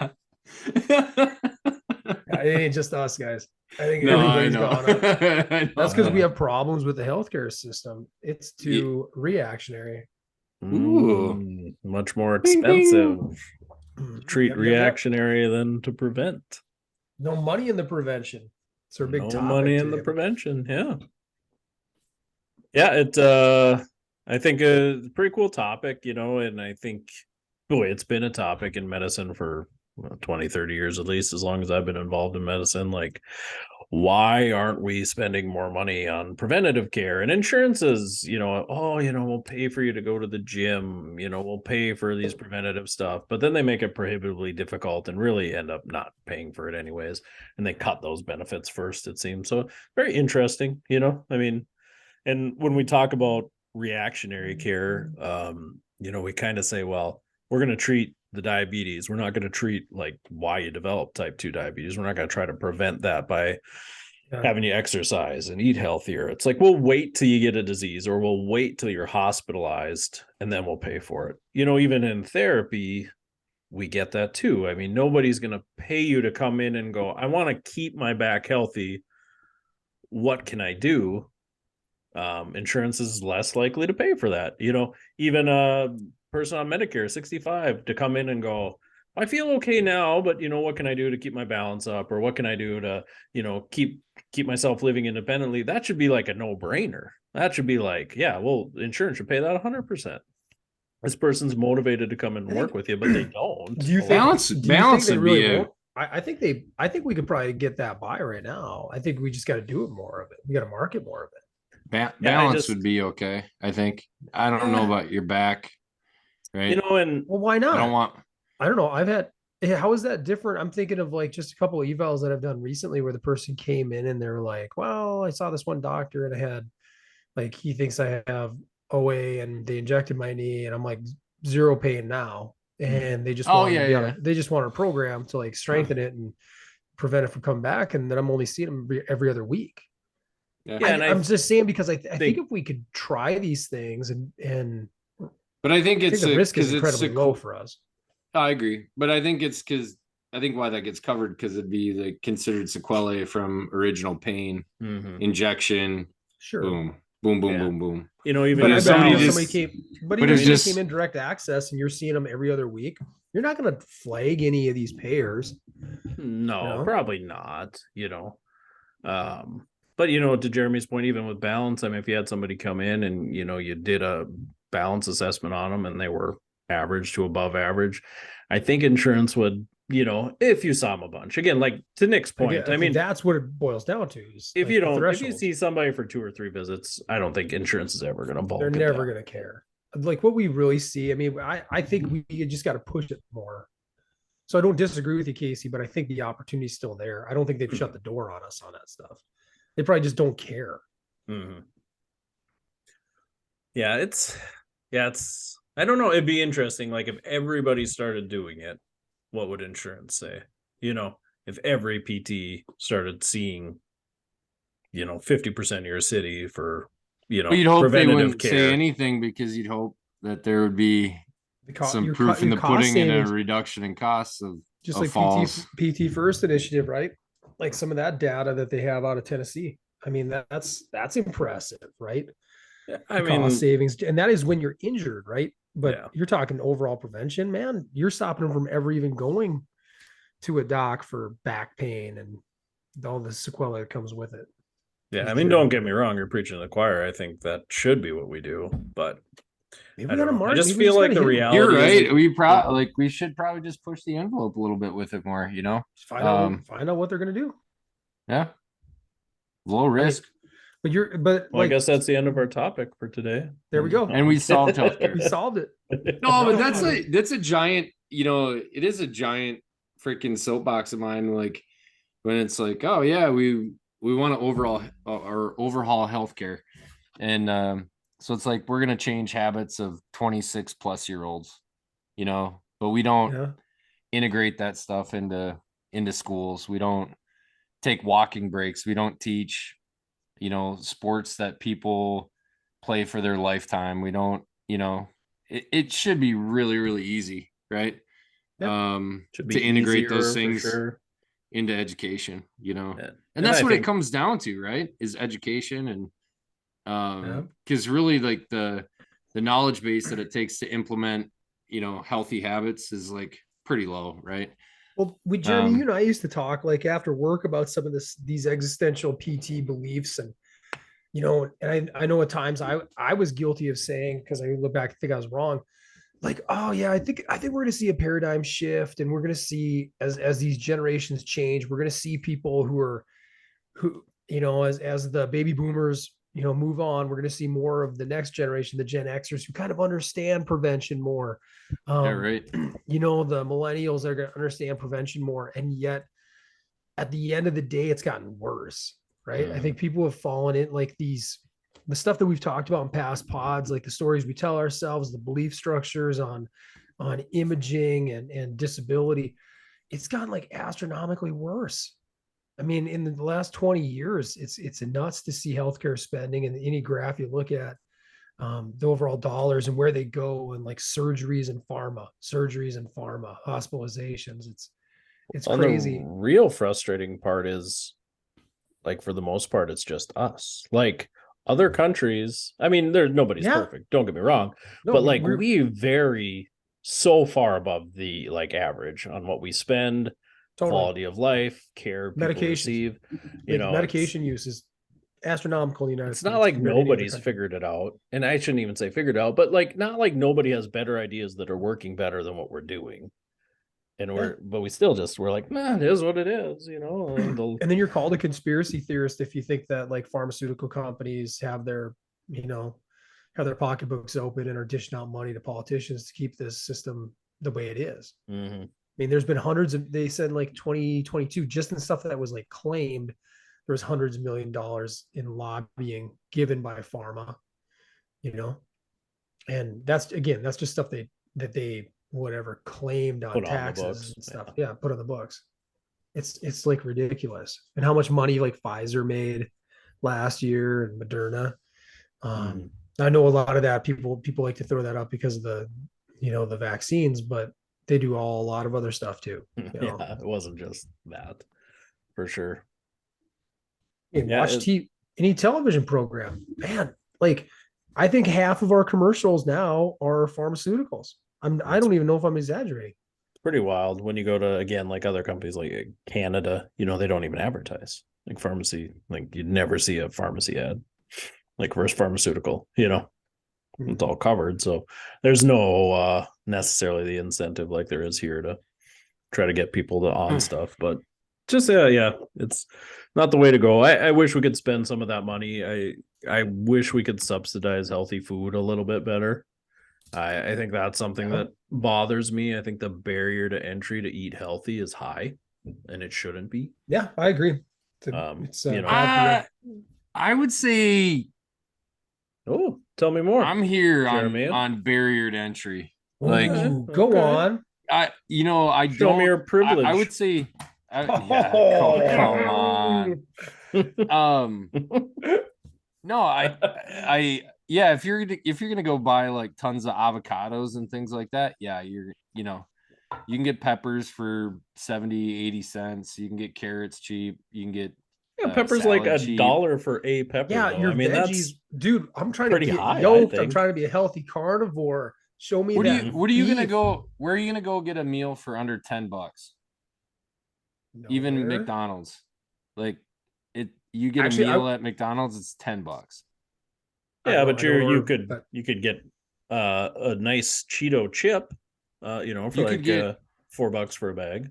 It ain't just us, guys. I think No, I everything's know. gone up. I know. That's because we have problems with the healthcare system. It's too reactionary. Ooh. Much more Bing, bing. expensive to treat Yep. reactionary than to prevent. No money in the prevention. It's our big No topic. money in the today. prevention. Yeah, it I think a pretty cool topic, and I think boy, it's been a topic in medicine for 20, 30 years, at least as long as I've been involved in medicine. Like, why aren't we spending more money on preventative care and insurances? We'll pay for you to go to the gym, we'll pay for these preventative stuff, but then they make it prohibitively difficult and really end up not paying for it anyways. And they cut those benefits first, it seems. So very interesting, I mean, and when we talk about reactionary care, we kind of say, well, we're going to treat the diabetes. We're not going to treat like why you develop type 2 diabetes. We're not going to try to prevent that by having you exercise and eat healthier. It's like, we'll wait till you get a disease, or we'll wait till you're hospitalized and then we'll pay for it. Even in therapy, we get that too. I mean, nobody's going to pay you to come in and go, I want to keep my back healthy. What can I do? Insurance is less likely to pay for that. Even a person on Medicare 65 to come in and go, I feel okay now, but what can I do to keep my balance up, or what can I do to keep myself living independently? That should be like a no-brainer. That should be like, yeah, well, insurance should pay that 100%. This person's motivated to come and work with you, but they don't. balance would be I think we could probably get that by right now. I think we just got to do it more of it. We got to market more of it. Balance would be okay. I think. I don't know about your back, right? And well, why not? I don't know. How is that different? I'm thinking of like just a couple of evals that I've done recently where the person came in and they're like, well, I saw this one doctor and I had like, he thinks I have OA and they injected my knee and I'm like zero pain now. And they just they just want a program to like strengthen it and prevent it from coming back. And then I'm only seeing them every other week. Yeah, I'm just saying because I think if we could try these things but I think the risk is incredibly low for us. I agree, but I think it's because I think why that gets covered because it'd be like considered sequelae from original pain, injection, sure, boom, boom, boom, boom, boom. Even if somebody came in direct access and you're seeing them every other week, you're not going to flag any of these payers. No, probably not. But to Jeremy's point, even with balance, I mean, if you had somebody come in and you did a balance assessment on them and they were average to above average, I think insurance would, if you saw them a bunch, again, like to Nick's point, I mean, that's what it boils down to. Is if you see somebody for 2 or 3 visits, I don't think insurance is ever going to bulk. They're never going to care. Like what we really see, I mean, I think we just got to push it more. So I don't disagree with you, Casey, but I think the opportunity is still there. I don't think they've shut the door on us on that stuff. They probably just don't care. Mm-hmm. Yeah, it's I don't know. It'd be interesting. Like if everybody started doing it, what would insurance say? If every PT started seeing, 50% of your city for, you'd hope they wouldn't care. say anything because you'd hope that there would be some proof in the pudding and a reduction in costs of just like falls. PT First Initiative, right? Like some of that data that they have out of Tennessee. I mean, that's impressive, right? I mean, cost savings, and that is when you're injured, right? But you're talking overall prevention, man. You're stopping them from ever even going to a doc for back pain and all the sequelae that comes with it. Yeah, I mean, don't get me wrong. You're preaching to the choir. I think that should be what we do, but I just feel like the reality. You're right. We should probably just push the envelope a little bit with it more. Just find out what they're gonna do. Yeah, low risk. But I guess that's the end of our topic for today. There we go. And we solved healthcare. We solved it. No, but that's a giant. It is a giant freaking soapbox of mine. Like when it's like, oh yeah, we want to overhaul healthcare, and so it's like we're gonna change habits of 26 plus year olds, but we don't integrate that stuff into schools. We don't take walking breaks. We don't teach, sports that people play for their lifetime. We don't, it should be really, really easy, right? To integrate those things into education, and that's what it comes down to, right? Is education and because really like the knowledge base that it takes to implement, healthy habits is like pretty low, right? Well, Jeremy, you and I used to talk like after work about some of these existential PT beliefs, and and I know at times I was guilty of saying, because I look back, I think I was wrong. Like, oh yeah, I think we're going to see a paradigm shift, and we're going to see as these generations change, we're going to see people who as the baby boomers move on, we're going to see more of the next generation, the Gen Xers, who kind of understand prevention more. Right. The millennials are going to understand prevention more. And yet at the end of the day, it's gotten worse, right? I think people have fallen in like the stuff that we've talked about in past pods, like the stories we tell ourselves, the belief structures on imaging and disability. It's gotten like astronomically worse. I mean, in the last 20 years, it's nuts to see healthcare spending, and any graph you look at, the overall dollars and where they go, and like surgeries and pharma, hospitalizations. It's crazy. The real frustrating part is, like, for the most part, it's just us. Like other countries, I mean, nobody's perfect. Don't get me wrong, but like we vary so far above the like average on what we spend. Totally. Quality of life, care, medication, medication use is astronomical in the United States. It's not like nobody's figured it out, and I shouldn't even say figured out, but like not like nobody has better ideas that are working better than what we're doing. And we still we're like, nah, it is what it is, you know. And then you're called a conspiracy theorist if you think that like pharmaceutical companies have their, you know, have their pocketbooks open and are dishing out money to politicians to keep this system the way it is. Mm-hmm. I mean, there's been hundreds of, they said like 2022, just in stuff that was like claimed, there was hundreds of $1 million in lobbying given by pharma, you know, and that's just stuff that they whatever claimed on Put on the taxes books. and stuff. Yeah, put on the books. It's like ridiculous. And how much money like Pfizer made last year and Moderna. I know a lot of that people like to throw that up because of the, you know, the vaccines, but they do a lot of other stuff too. You know? Yeah, it wasn't just that, for sure. Watch any television program, man. Like, I think half of our commercials now are pharmaceuticals. I don't even know if I'm exaggerating. It's pretty wild when you go to, again, like other companies like Canada, you know, they don't even advertise like pharmacy. Like you'd never see a pharmacy ad like versus pharmaceutical, you know. It's all covered, so there's no necessarily the incentive like there is here to try to get people to on stuff. But just yeah, it's not the way to go. I wish we could spend some of that money. I wish we could subsidize healthy food a little bit better. I think that's something that bothers me. I think the barrier to entry to eat healthy is high, and it shouldn't be. Yeah, I agree. It's you know, I would say. Oh, tell me more. I'm here on barrier to entry. Like, go on. I Show me your privilege. I would say, come on. No, if you're gonna go buy like tons of avocados and things like that, yeah, you can get peppers for 70-80 cents. You can get carrots cheap. You can get peppers like $1 for a pepper. Yeah, I mean, veggies, that's dude. I'm trying to get high, yoked. I'm trying to be a healthy carnivore. Show me that. What are you gonna go? Where are you gonna go get a meal for under $10? Even McDonald's, like you get a meal at McDonald's, it's $10. Yeah, but you could get a nice Cheeto chip, you know, for like $4 for a bag.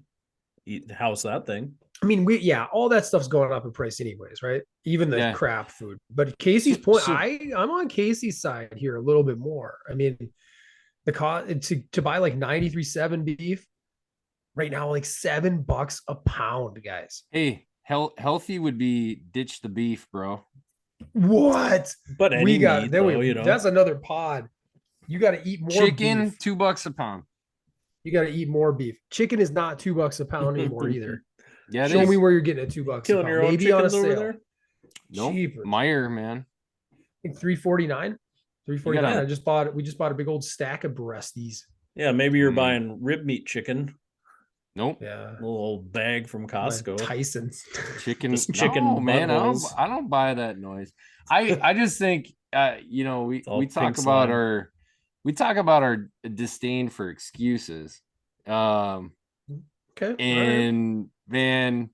House that thing. I mean, all that stuff's going up in price anyways, right? Even the crap food. But Casey's point, I'm on Casey's side here a little bit more. I mean, the cost to buy like 93.7 beef right now, like $7 a pound, guys. Hey, healthy would be ditch the beef, bro. What? But we got you know, that's another pod. You got to eat more chicken. Beef. $2 a pound. You got to eat more beef. Chicken is not $2 a pound anymore either. Yeah, show me where you're getting at $2 Killing a pound. Your own Maybe on a sale. Over there? Nope. Cheaper. Meyer, man. I think $3.49. $3.49. We just bought a big old stack of breasties. Yeah, maybe you're buying rib meat chicken. Nope. Yeah. A little old bag from Costco. Tyson's chicken. No, man, I don't buy that noise. I just think we talk about our disdain for excuses. Okay. And man,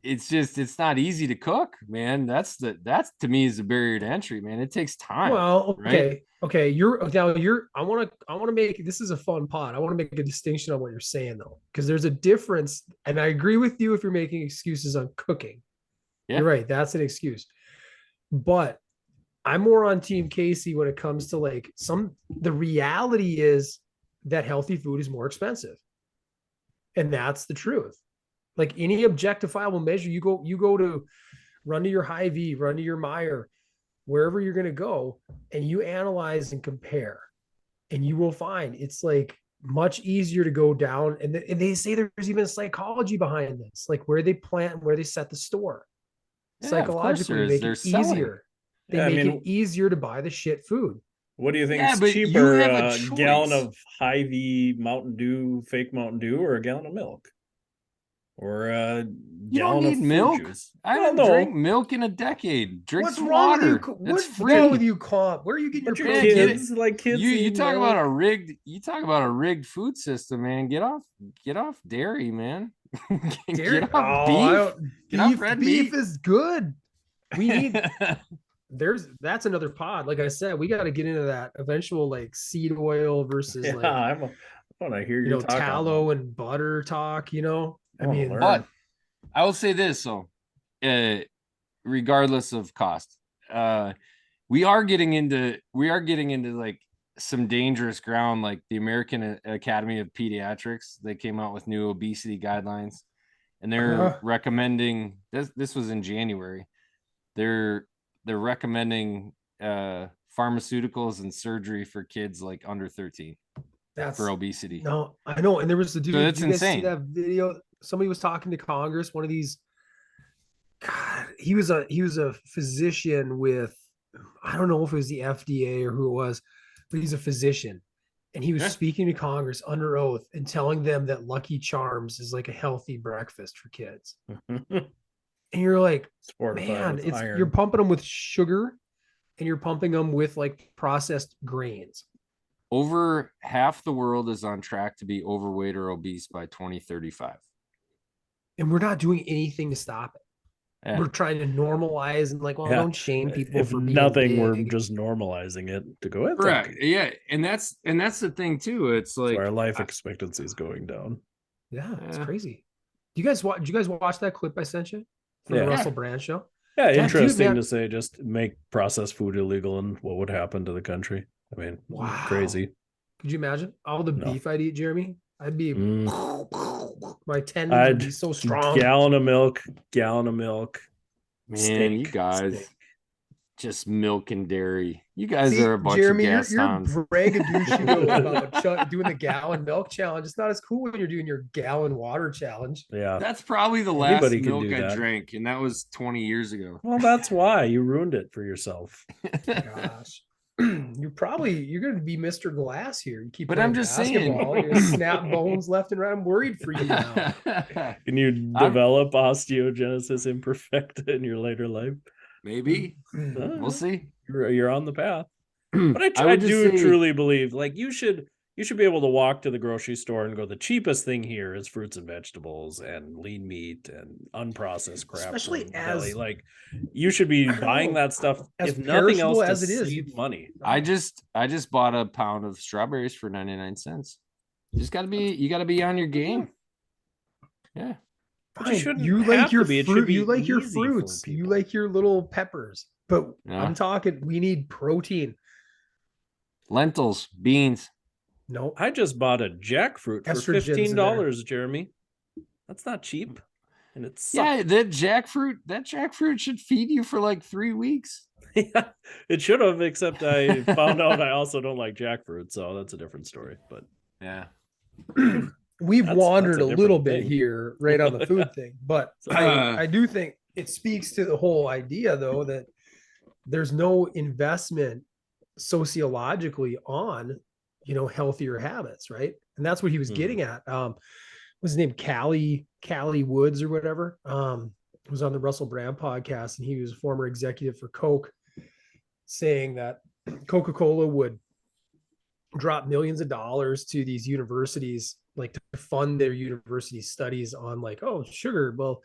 it's not easy to cook, man. That's to me is the barrier to entry, man. It takes time. Well, okay. Right? Okay. I want to make, this is a fun pod. I want to make a distinction on what you're saying though, because there's a difference. And I agree with you if you're making excuses on cooking. Yeah. You're right. That's an excuse. But I'm more on Team Casey when it comes to like the reality is that healthy food is more expensive. And that's the truth. Like any objectifiable measure, you go to run to your Hy-Vee, run to your Meyer, wherever you're going to go, and you analyze and compare, and you will find it's like much easier to go down. And they say there's even psychology behind this, like where they plant and where they set the store. Yeah, psychologically make it easier. They make it easier to buy the shit food. What do you think is cheaper, a gallon of Hy-Vee Mountain Dew, fake Mountain Dew, or a gallon of milk? Or a gallon of milk? Juice? I haven't drank milk in a decade. Drink some water. What's wrong with you, Comp? Where are you getting your kids? Like kids, you talk about a rigged. You talk about a rigged food system, man. Get off dairy, man. Get off beef. Get off red meat. Beef is good. We need. That's another pod. Like I said, we got to get into that eventual like seed oil versus. Yeah, I'm When I hear you talk on tallow and butter talk, I mean, learn. But I will say this, so regardless of cost, we are getting into like some dangerous ground. Like the American Academy of Pediatrics, they came out with new obesity guidelines, and they're recommending this was in January. They're recommending pharmaceuticals and surgery for kids like under 13 for obesity. No, I know. And there was the dude. So that's did you guys insane. see that video? Somebody was talking to Congress. One of these. God, he was a physician with, I don't know if it was the FDA or who it was, but he's a physician, and he was speaking to Congress under oath and telling them that Lucky Charms is like a healthy breakfast for kids. And you're like, man, you're pumping them with sugar, and you're pumping them with like processed grains. Over half the world is on track to be overweight or obese by 2035. And we're not doing anything to stop it. Yeah. We're trying to normalize and like, don't shame people if for being nothing, big. we're just normalizing it to go in. Correct. Okay. Yeah. And that's the thing too. It's like our life expectancy is going down. Yeah, it's crazy. Did you guys watch that clip I sent you from the Russell Brand show? Yeah, interesting to say, just make processed food illegal and what would happen to the country. I mean, crazy. Could you imagine all the beef I'd eat, Jeremy? I'd be my tendons would be so strong. Gallon of milk. Man, steak, you guys just milk and dairy. You guys are a bunch of Gastons. You're braggadocious about doing the gallon milk challenge. It's not as cool when you're doing your gallon water challenge. Yeah, that's probably the last milk I drank, and that was 20 years ago. Well, that's why you ruined it for yourself. Gosh. You're going to be Mr. Glass here. You keep, but I'm just saying, you're going to snap bones left and right. I'm worried for you now. Can you develop osteogenesis imperfecta in your later life? Maybe. We'll see. You're on the path. But I do truly believe, like, you should be able to walk to the grocery store and go, the cheapest thing here is fruits and vegetables and lean meat and unprocessed crap. Especially as like, you should be buying that stuff, if nothing else, as it is, save money. I just bought a pound of strawberries for 99 cents. You gotta be on your game. Yeah. You like your fruit. You like your fruits. You like your little peppers. But I'm talking, we need protein. Lentils, beans. No, I just bought a jackfruit for $15, Jeremy. That's not cheap. And it's that jackfruit should feed you for like 3 weeks. Yeah, it should have, except I found out I also don't like jackfruit, so that's a different story. But yeah. We've wandered a little bit here right on the food thing, but I do think it speaks to the whole idea, though, that there's no investment sociologically on, healthier habits, right? And that's what he was getting at. What's his name? Callie Woods or whatever. Was on the Russell Brand podcast, and he was a former executive for Coke, saying that Coca-Cola would drop millions of dollars to these universities, like to fund their university studies on like, sugar. Well,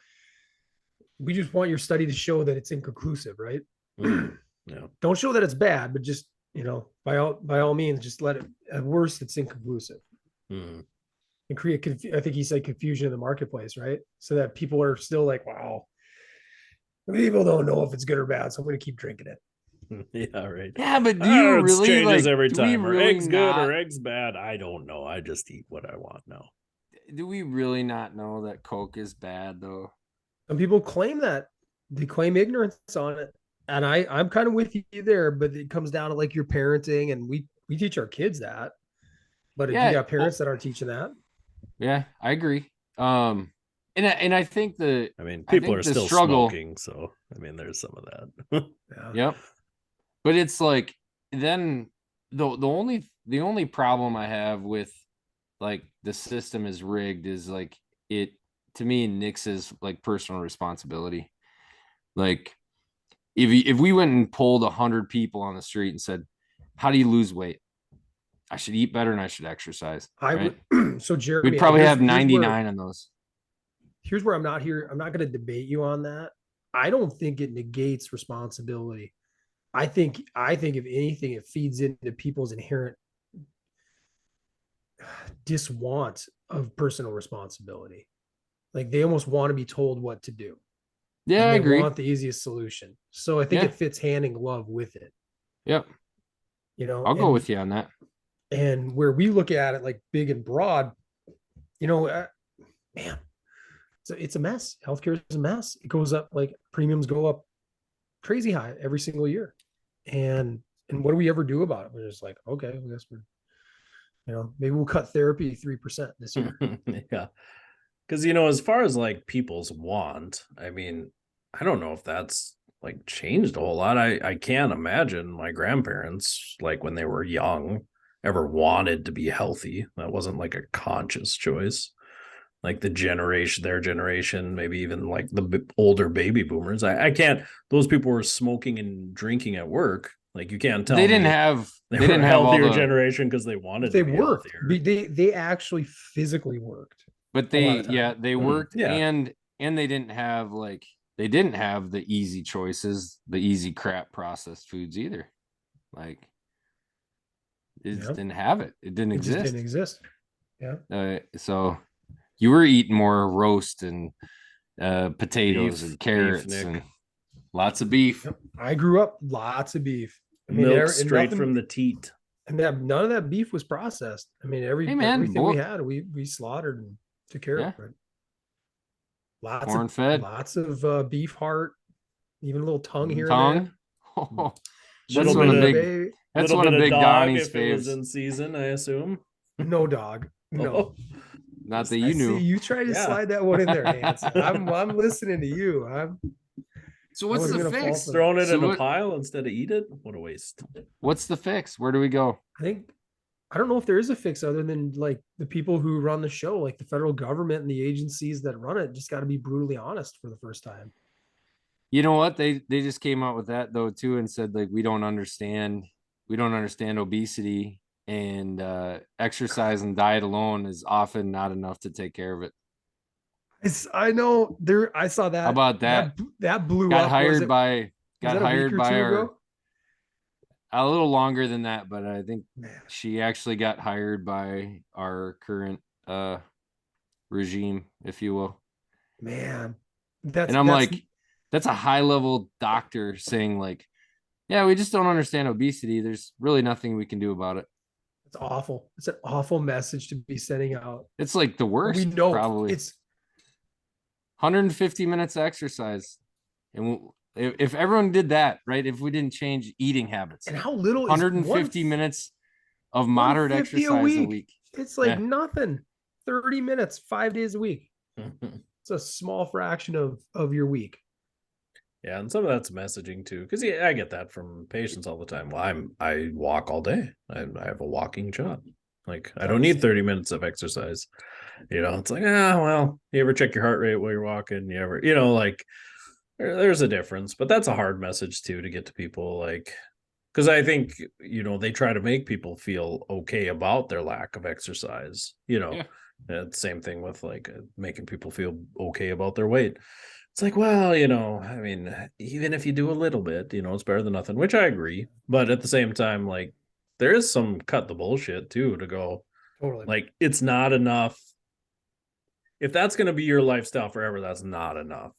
we just want your study to show that it's inconclusive, right? Yeah. Don't show that it's bad, but just, by all means, just let it, at worst, it's inconclusive. And create, I think he said, confusion in the marketplace, right? So that people are still like, wow, people don't know if it's good or bad, so I'm going to keep drinking it. Yeah, right. Yeah, but do you really changes like every time? Are really eggs good or eggs bad? I don't know. I just eat what I want now. Do we really not know that Coke is bad, though? Some people claim that. They claim ignorance on it. And I'm kind of with you there, but it comes down to like your parenting, and we teach our kids that. But if you got parents that aren't teaching that. Yeah, I agree. And I think people are still smoking, so there's some of that. Yep. But it's like, then the only problem I have with like the system is rigged is like, it to me nixes like personal responsibility. Like if we went and polled 100 people on the street and said, how do you lose weight? I should eat better and I should exercise. Right? So Jeremy, we'd probably have 99 on those. Here's where I'm not going to debate you on that. I don't think it negates responsibility. I think if anything, it feeds into people's inherent diswant of personal responsibility. Like they almost want to be told what to do. Yeah, And I they agree. want the easiest solution. So I think it fits hand in glove with it. Yep. You know, I'll go with you on that. And where we look at it like big and broad, you know, man, it's a mess. Healthcare is a mess. It goes up, like premiums go up crazy high every single year. And what do we ever do about it? We're just like, okay, I guess we're, you know, maybe we'll cut therapy 3% this year. Yeah. Because, you know, as far as like people's want, I mean, I don't know if that's like changed a whole lot. I can't imagine my grandparents, like when they were young, ever wanted to be healthy. That wasn't like a conscious choice. Like their generation, maybe even like the older baby boomers. I can't, those people were smoking and drinking at work. Like you can't tell They me didn't have they they were didn't a have all healthier the generation because they wanted They to be worked. healthier. They actually physically worked. but a lot they of time. they worked Yeah. and they didn't have they didn't have the easy choices, the easy crap processed foods either. Like it just didn't have it. It didn't It exist. just didn't exist. Yeah. So you were eating more roast and potatoes Beef, and carrots Nick. and lots of beef. Yep. I grew up lots of beef. I mean, Milk and straight nothing, from the teat. and that none of that beef was processed. I mean, Hey man, everything we had, we slaughtered and took care Yeah. of it. Lots corn of fed lots of beef heart, even a little tongue here and tongue. there. Little That's one bit of of- big. That's Little one bit of of Big dog Donnie's if it was faves. in season, I assume. No dog. No. Oh, Not that I you see knew. you tried to Yeah. slide that one in there, Hanson. I'm listening to you. So I what's wasn't the gonna fall fix? for throwing it So in a what- pile instead of eat it. What a waste. What's the fix? Where do we go? I don't know if there is a fix other than like the people who run the show, like the federal government and the agencies that run it, just got to be brutally honest for the first time. You know what? They just came out with that though too and said like we don't understand obesity, and exercise and diet alone is often not enough to take care of it. I know there. I saw that. How about that? That blew Got up. hired Was by that a week or two ago? a little longer than that, but I think Man, she actually got hired by our current regime, if you will. man, And I'm like, that's a high level doctor saying like, yeah, we just don't understand obesity. There's really nothing we can do about it. it's awful. It's an awful message to be sending out. It's like the worst. We know probably it's 150 minutes exercise, and if everyone did that, right? If we didn't change eating habits, and how little is 150 minutes of moderate 150 exercise a week. It's like Yeah. nothing. 30 minutes, 5 days a week. It's a small fraction of your week. Yeah, and some of that's messaging too, because yeah, I get that from patients all the time. Well, I walk all day. I have a walking job. Like I don't need 30 minutes of exercise. You know, it's like well, you ever check your heart rate while you're walking? You ever, like there's a difference, but that's a hard message too to get to people, like because I think they try to make people feel okay about their lack of exercise. Yeah. Same thing with like making people feel okay about their weight. It's like, well, I mean, even if you do a little bit, it's better than nothing, which I agree. But at the same time, like, there is some cut the bullshit too to go, Totally. like, it's not enough. If that's going to be your lifestyle forever, that's not enough.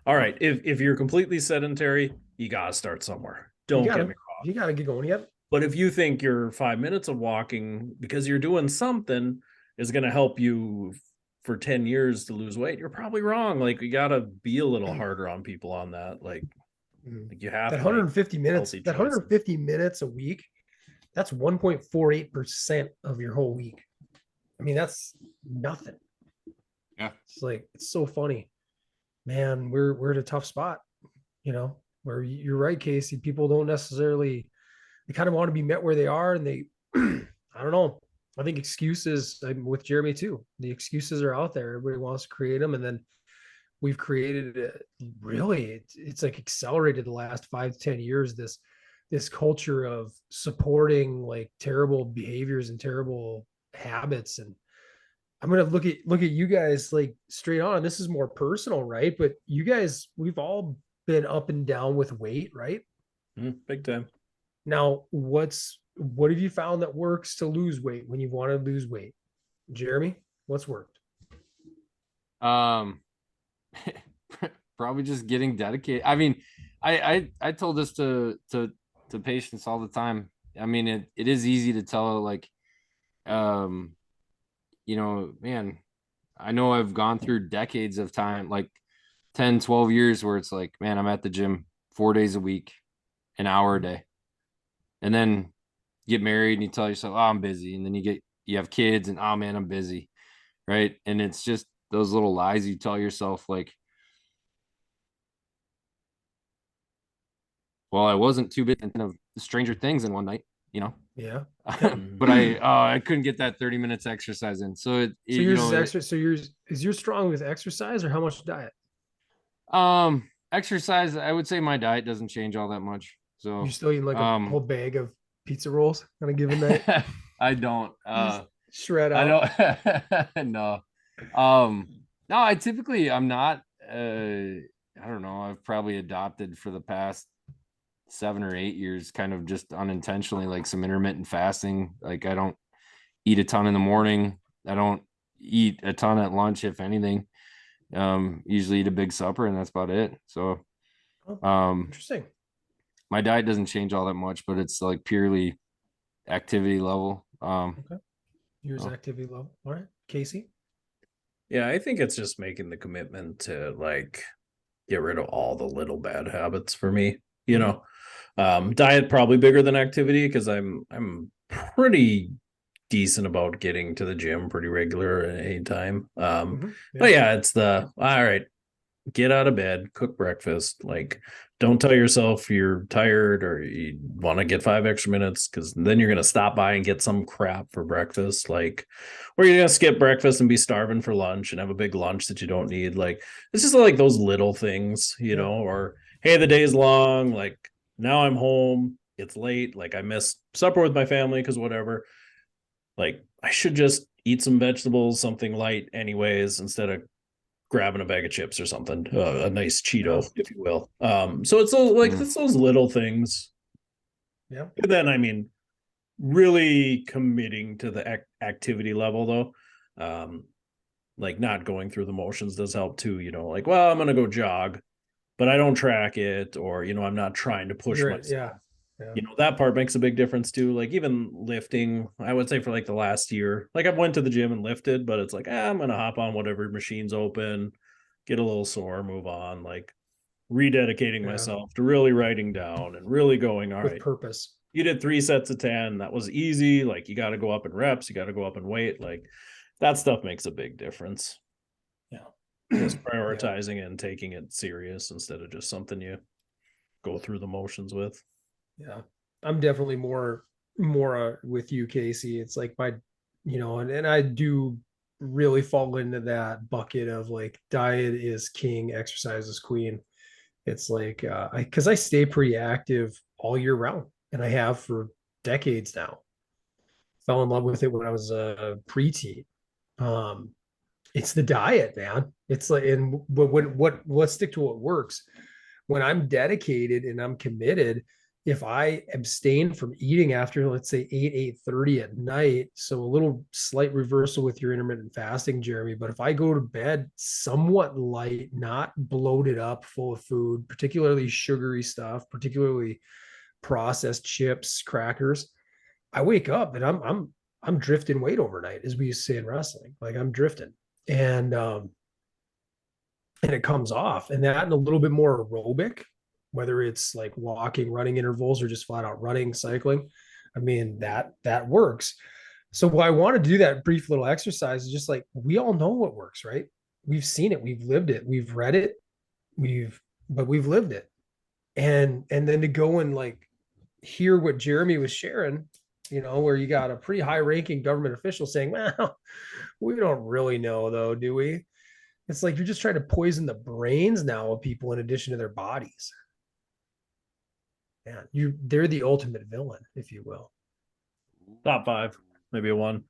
All right. If you're completely sedentary, you got to start somewhere. Don't get me wrong. You got to get going. Yep. But if you think your 5 minutes of walking because you're doing something is going to help you for 10 years to lose weight, you're probably wrong. Like, you got to be a little harder on people on that. Like you have that to 150 minutes, healthy that choices. 150 minutes a week, that's 1.48% of your whole week. I mean, that's nothing. Yeah. It's like, it's so funny, man. We're at a tough spot, where you're right, Casey. People don't necessarily, they kind of want to be met where they are. And they, I don't know. I think excuses, I'm with Jeremy too. The excuses are out there. Everybody wants to create them. And then we've created really, it's like accelerated the last 5 to 10 years, this culture of supporting like terrible behaviors and terrible habits. And I'm going to look at you guys like straight on. This is more personal, right? But you guys, we've all been up and down with weight, right? Big time. Now, what's what have you found that works to lose weight when you want to lose weight? Jeremy, what's worked? Um, probably just getting dedicated. I mean, I told this to patients all the time. I mean, it is easy to tell, like, man, I know I've gone through decades of time, like 10, 12 years where it's like, man, I'm at the gym 4 days a week, an hour a day. And then get married and you tell yourself, oh, I'm busy. And then you have kids and, oh man, I'm busy. Right. And it's just those little lies you tell yourself, like, well, I wasn't too busy thinking of Stranger Things in one night, Yeah. but I couldn't get that 30 minutes exercise in. So So yours is extra. So yours is yours strong with exercise or how much diet? Exercise, I would say my diet doesn't change all that much. So You still eating like a whole bag of pizza rolls on a given night? I don't Shred I out. don't no. No, I'm not I don't know, I've probably adopted for the past 7 or 8 years, kind of just unintentionally, like some intermittent fasting. Like I don't eat a ton in the morning. I don't eat a ton at lunch, if anything. Usually eat a big supper and that's about it. So Interesting. my diet doesn't change all that much, but it's like purely activity level. Okay. Yours activity level. All right. Casey? Yeah, I think it's just making the commitment to like get rid of all the little bad habits for me. Diet probably bigger than activity because I'm pretty decent about getting to the gym pretty regular at any time. But yeah, it's the all right, get out of bed, cook breakfast. Like, don't tell yourself you're tired or you want to get 5 extra minutes because then you're gonna stop by and get some crap for breakfast. Like, or you're gonna skip breakfast and be starving for lunch and have a big lunch that you don't need. Like, it's just like those little things, or hey, the day's long, like now I'm home, it's late, like I missed supper with my family because whatever. Like, I should just eat some vegetables, something light anyways, instead of grabbing a bag of chips or something, a nice Cheeto, if you will. So it's it's those little things. Yeah. And then, I mean, really committing to the activity level though. Like not going through the motions does help too, like, well, I'm going to go jog, but I don't track it, or, I'm not trying to push myself. Yeah. That part makes a big difference too. Like even lifting, I would say for like the last year, like I've went to the gym and lifted, but it's like, I'm going to hop on whatever machine's open, get a little sore, move on, like rededicating myself to really writing down and really going, all with right, purpose. you did 3 sets of 10. That was easy. Like you got to go up in reps, you got to go up in weight. Like that stuff makes a big difference. Yeah. Just prioritizing it and taking it serious instead of just something you go through the motions with. Yeah. I'm definitely more with you, Casey. It's like my, and I do really fall into that bucket of like diet is king, exercise is queen. It's like because I stay pretty active all year round, and I have for decades now. Fell in love with it when I was a preteen. Um, it's the diet, man. It's like, and let's stick to what works. When I'm dedicated and I'm committed, if I abstain from eating after, let's say 8:30 at night, so a little slight reversal with your intermittent fasting, Jeremy, but if I go to bed somewhat light, not bloated up full of food, particularly sugary stuff, particularly processed chips, crackers, I wake up and I'm drifting weight overnight, as we used to say in wrestling. Like I'm drifting. And it comes off, and that and a little bit more aerobic, whether it's like walking, running intervals, or just flat out running, cycling. I mean, that works. So what I want to do, that brief little exercise, is just like, we all know what works, right? We've seen it, we've lived it, we've read it, we've lived it. And then to go and like hear what Jeremy was sharing, where you got a pretty high ranking government official saying, well, we don't really know though, do we? It's like you're just trying to poison the brains now of people in addition to their bodies. Yeah, they're the ultimate villain, if you will. Top 5, maybe a 1.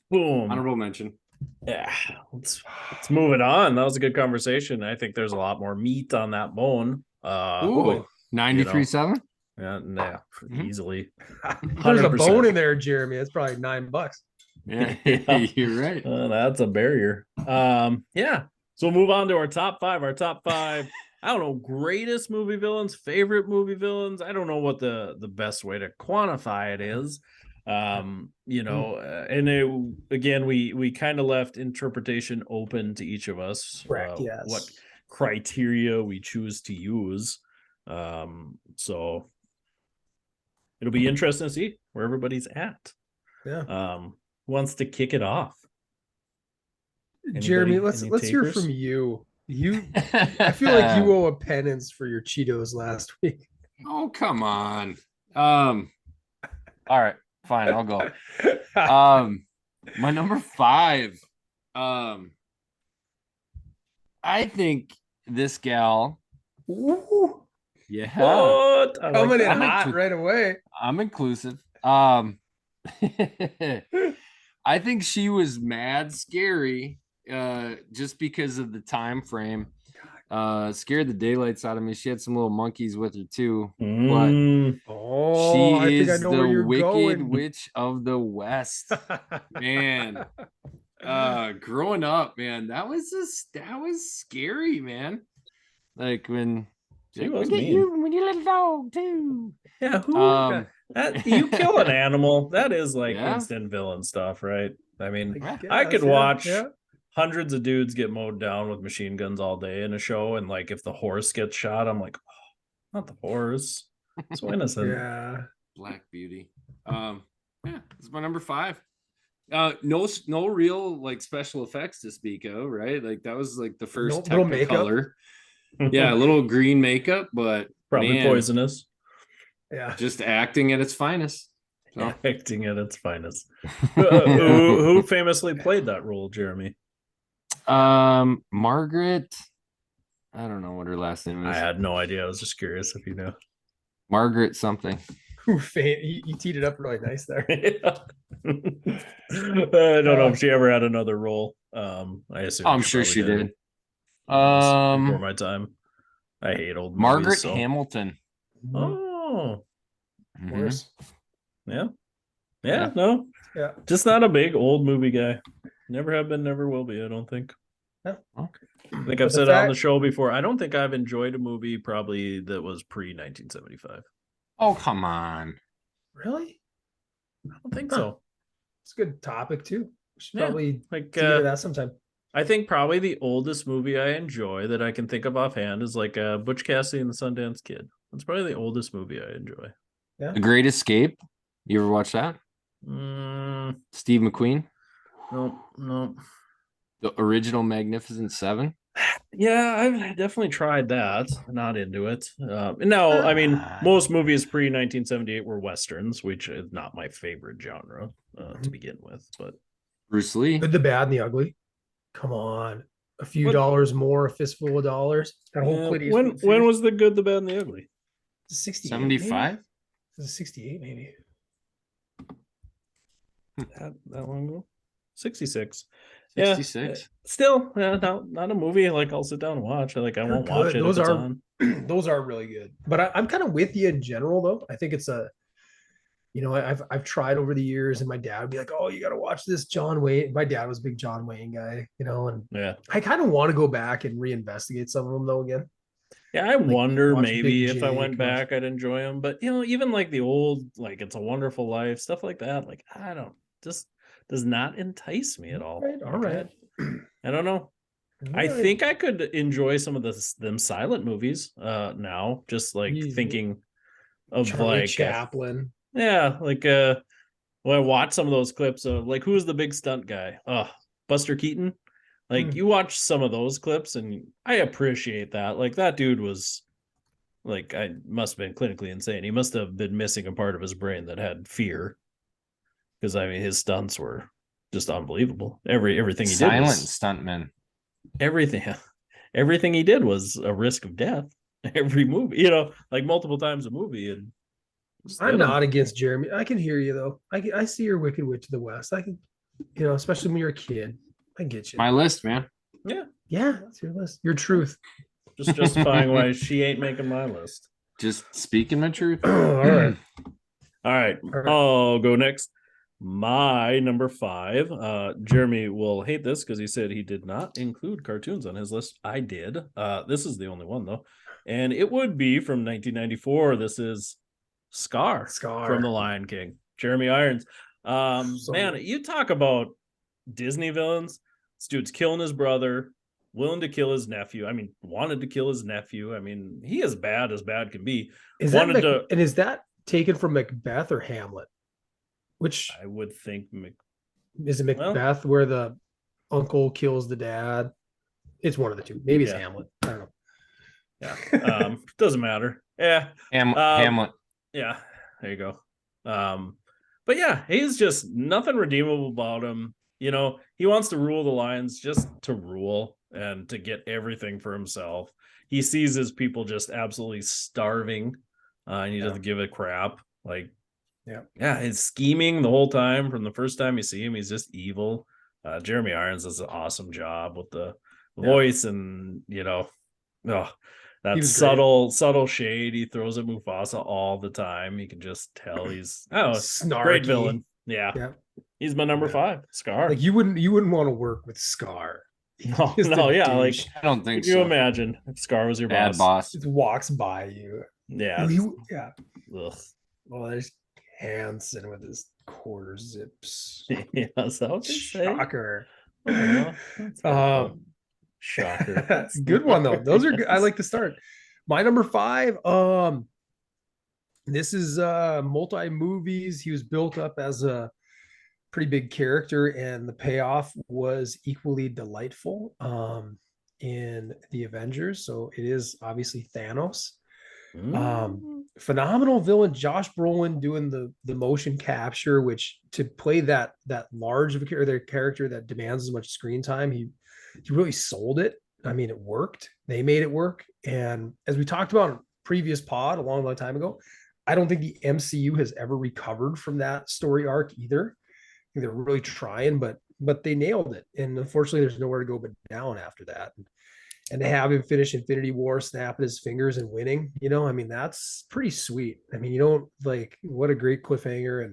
Boom. Honorable mention. Yeah, let's move it on. That was a good conversation. I think there's a lot more meat on that bone. Ooh, 93.7. Nah, easily. There's a 100%. bone in there, Jeremy. It's probably $9. Yeah, Yeah. you're right. That's a barrier. Yeah. So we'll move on to our top five. Our top five. I don't know, greatest movie villains, favorite movie villains. I don't know what the best way to quantify it is. Again, we kind of left interpretation open to each of us. Correct. Yes. What criteria we choose to use. So it'll be interesting to see where everybody's at. Yeah. Who wants to kick it off? Jeremy, Anybody? let's hear takers? from you. I feel like you owe a penance for your Cheetos last week. Oh, come on. All right, fine, I'll go. My number 5. I think this gal. Ooh, Yeah. What? I coming like in that. hot right away. I'm inclusive. I think she was mad scary, just because of the time frame. Scared the daylights out of me. She had some little monkeys with her too, but Oh, she I think I is know where the you're Wicked going. Witch of the West. Man, growing up, man, that was scary, man. Like when She was "Look at mean. you when you little dog too." Yeah, Um, you kill an animal, that is like Yeah. instant villain stuff, right? I mean, I guess, could yeah, watch yeah. hundreds of dudes get mowed down with machine guns all day in a show, and like if the horse gets shot, I'm like, oh, not the horse. So innocent. Yeah. Black Beauty. Yeah, it's my number 5. No real like special effects to speak of, right? Like that was like the first Little makeup. Technicolor. Yeah, a little green makeup, but Probably man, poisonous. Yeah. just acting at its finest. So Acting at its finest. Who famously played that role, Jeremy? Margaret, I don't know what her last name I is. had no idea. I was just curious if you knew. Margaret something. You teed it up really nice there. I don't know if she ever had another role. I assume. I'm sure she did. Before my time. I hate old movies. Margaret so. Hamilton. Oh, Of course. Yeah. No. Yeah. Just not a big old movie guy. Never have been, never will be. I don't think. Yeah. I think I've said it on the show before. I don't think I've enjoyed a movie probably that was pre 1975. Oh, come on. Really? I don't think so. It's a good topic too. We should Yeah, probably like get into that sometime. I think probably the oldest movie I enjoy that I can think of offhand is like Butch Cassidy and the Sundance Kid. That's probably the oldest movie I enjoy. Yeah. The Great Escape. You ever watch that? Steve McQueen. No. The original Magnificent Seven. Yeah, I've definitely tried that. Not into it. No, I mean, most movies pre 1978 were westerns, which is not my favorite genre to begin with. But Bruce Lee. Good, the Bad, and the Ugly. Come on, a few dollars more, a fistful of dollars. That whole Clint Eastwood when was The Good, the Bad, and the Ugly? 68, 75. 68 maybe. That long ago? 66. 66. Yeah, still, not a movie like I'll sit down and watch. I won't watch it. Those if it's are on. those are really good. But I'm kind of with you in general, though. I think it's I've tried over the years, and my dad would be like, "Oh, you got to watch this John Wayne." My dad was a big John Wayne guy, and yeah, I kind of want to go back and reinvestigate some of them though again. Yeah, I wonder watch maybe Big if I Jake, went back, I'd enjoy them. But even like the old, like It's a Wonderful Life, stuff like that. Like I don't just does not entice me at all. All right. I don't know. I think I could enjoy some of them silent movies now, just like thinking of Charlie like Chaplin. like when I watch some of those clips of like who's the big stunt guy? Buster Keaton. Like you watch some of those clips and I appreciate that. Like that dude was like I must have been clinically insane. He must have been missing a part of his brain that had fear. Because I mean his stunts were just unbelievable. Everything he did Silent was stuntman. Everything he did was a risk of death. Every movie, like multiple times a movie. And I'm not against Jeremy. I can hear you though. I see your Wicked Witch of the West. I can, especially when you're a kid. I get you. My list, man. Yeah, it's your list. Your truth. Just justifying why she ain't making my list. just speaking my truth. All right. All right. All right. I'll go next. My number 5. Jeremy will hate this because he said he did not include cartoons on his list. I did. This is the only one though, and it would be from 1994. This is Scar from The Lion King. Jeremy Irons. Man, you talk about Disney villains. This dude's killing his brother, willing to kill his nephew. I mean, wanted to kill his nephew. I mean, he is bad as bad can be. Is that taken from Macbeth or Hamlet? Which I would think is it Macbeth where the uncle kills the dad? It's one of the two. Maybe it's Hamlet. I don't know. Yeah. Doesn't matter. Yeah. Hamlet. Yeah. There you go. But yeah, he's just nothing redeemable about him. You know, he wants to rule the lions just to rule and to get everything for himself. He sees his people just absolutely starving, and he doesn't give a crap. Like, yeah, he's scheming the whole time. From the first time you see him, he's just evil. Jeremy Irons does an awesome job with the voice, and that subtle shade he throws at Mufasa all the time. You can just tell he's snarky. Great villain. Yeah. He's my number 5, Scar. Like you wouldn't want to work with Scar. No, like I don't think so. Can you imagine if Scar was your bad boss? Just walks by you. Yeah. Ugh. Well, there's Hanson with his quarter zips. Yeah, so shocker. Shocker. That's a good one though. Those are good. I like to start. My number 5. This is multi movies. He was built up as a pretty big character, and the payoff was equally delightful in the Avengers. So it is obviously Thanos. Phenomenal villain, Josh Brolin doing the motion capture, which to play that large of a character that demands as much screen time, he really sold it. I mean, it worked. They made it work. And as we talked about in a previous pod a long time ago, I don't think the MCU has ever recovered from that story arc either. I think they're really trying, but they nailed it. And unfortunately, there's nowhere to go but down after that. And to have him finish Infinity War, snapping his fingers and winning, I mean, that's pretty sweet. I mean, what a great cliffhanger.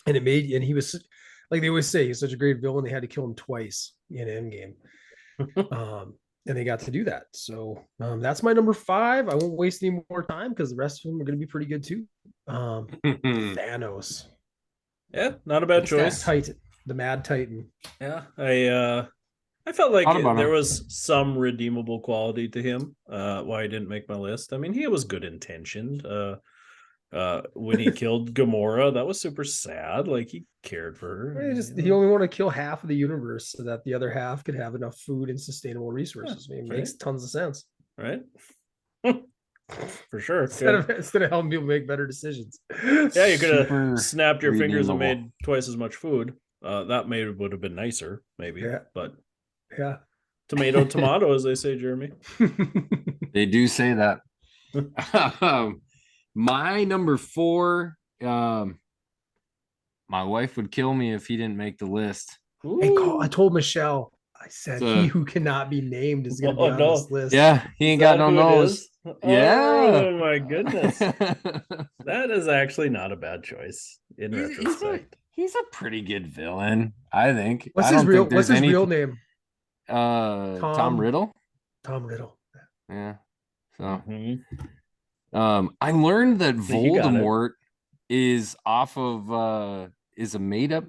And he was, like they always say, he's such a great villain. They had to kill him twice in Endgame. And they got to do that. So that's my number 5. I won't waste any more time because the rest of them are going to be pretty good too. Thanos. Yeah, not a bad choice. Titan, the Mad Titan. Yeah, I felt like there was some redeemable quality to him. Why he didn't make my list. I mean, he was good intentioned. When he killed Gamora, that was super sad. Like he cared for her. He only wanted to kill half of the universe so that the other half could have enough food and sustainable resources. I mean, it makes tons of sense, right? For sure. Instead of helping people make better decisions. Yeah, you could have snapped your fingers and made twice as much food. That would have been nicer, maybe. Yeah. But yeah, tomato, as they say, Jeremy. They do say that. My number 4, my wife would kill me if he didn't make the list. I told Michelle, I said, he who cannot be named is going to be on this list. Yeah, he ain't got no nose. Yeah. Oh my goodness. That is actually not a bad choice in retrospect. He's a pretty good villain, I think. What's his real name? Tom Riddle. Tom Riddle. Yeah. So I learned that Voldemort is off of is a made up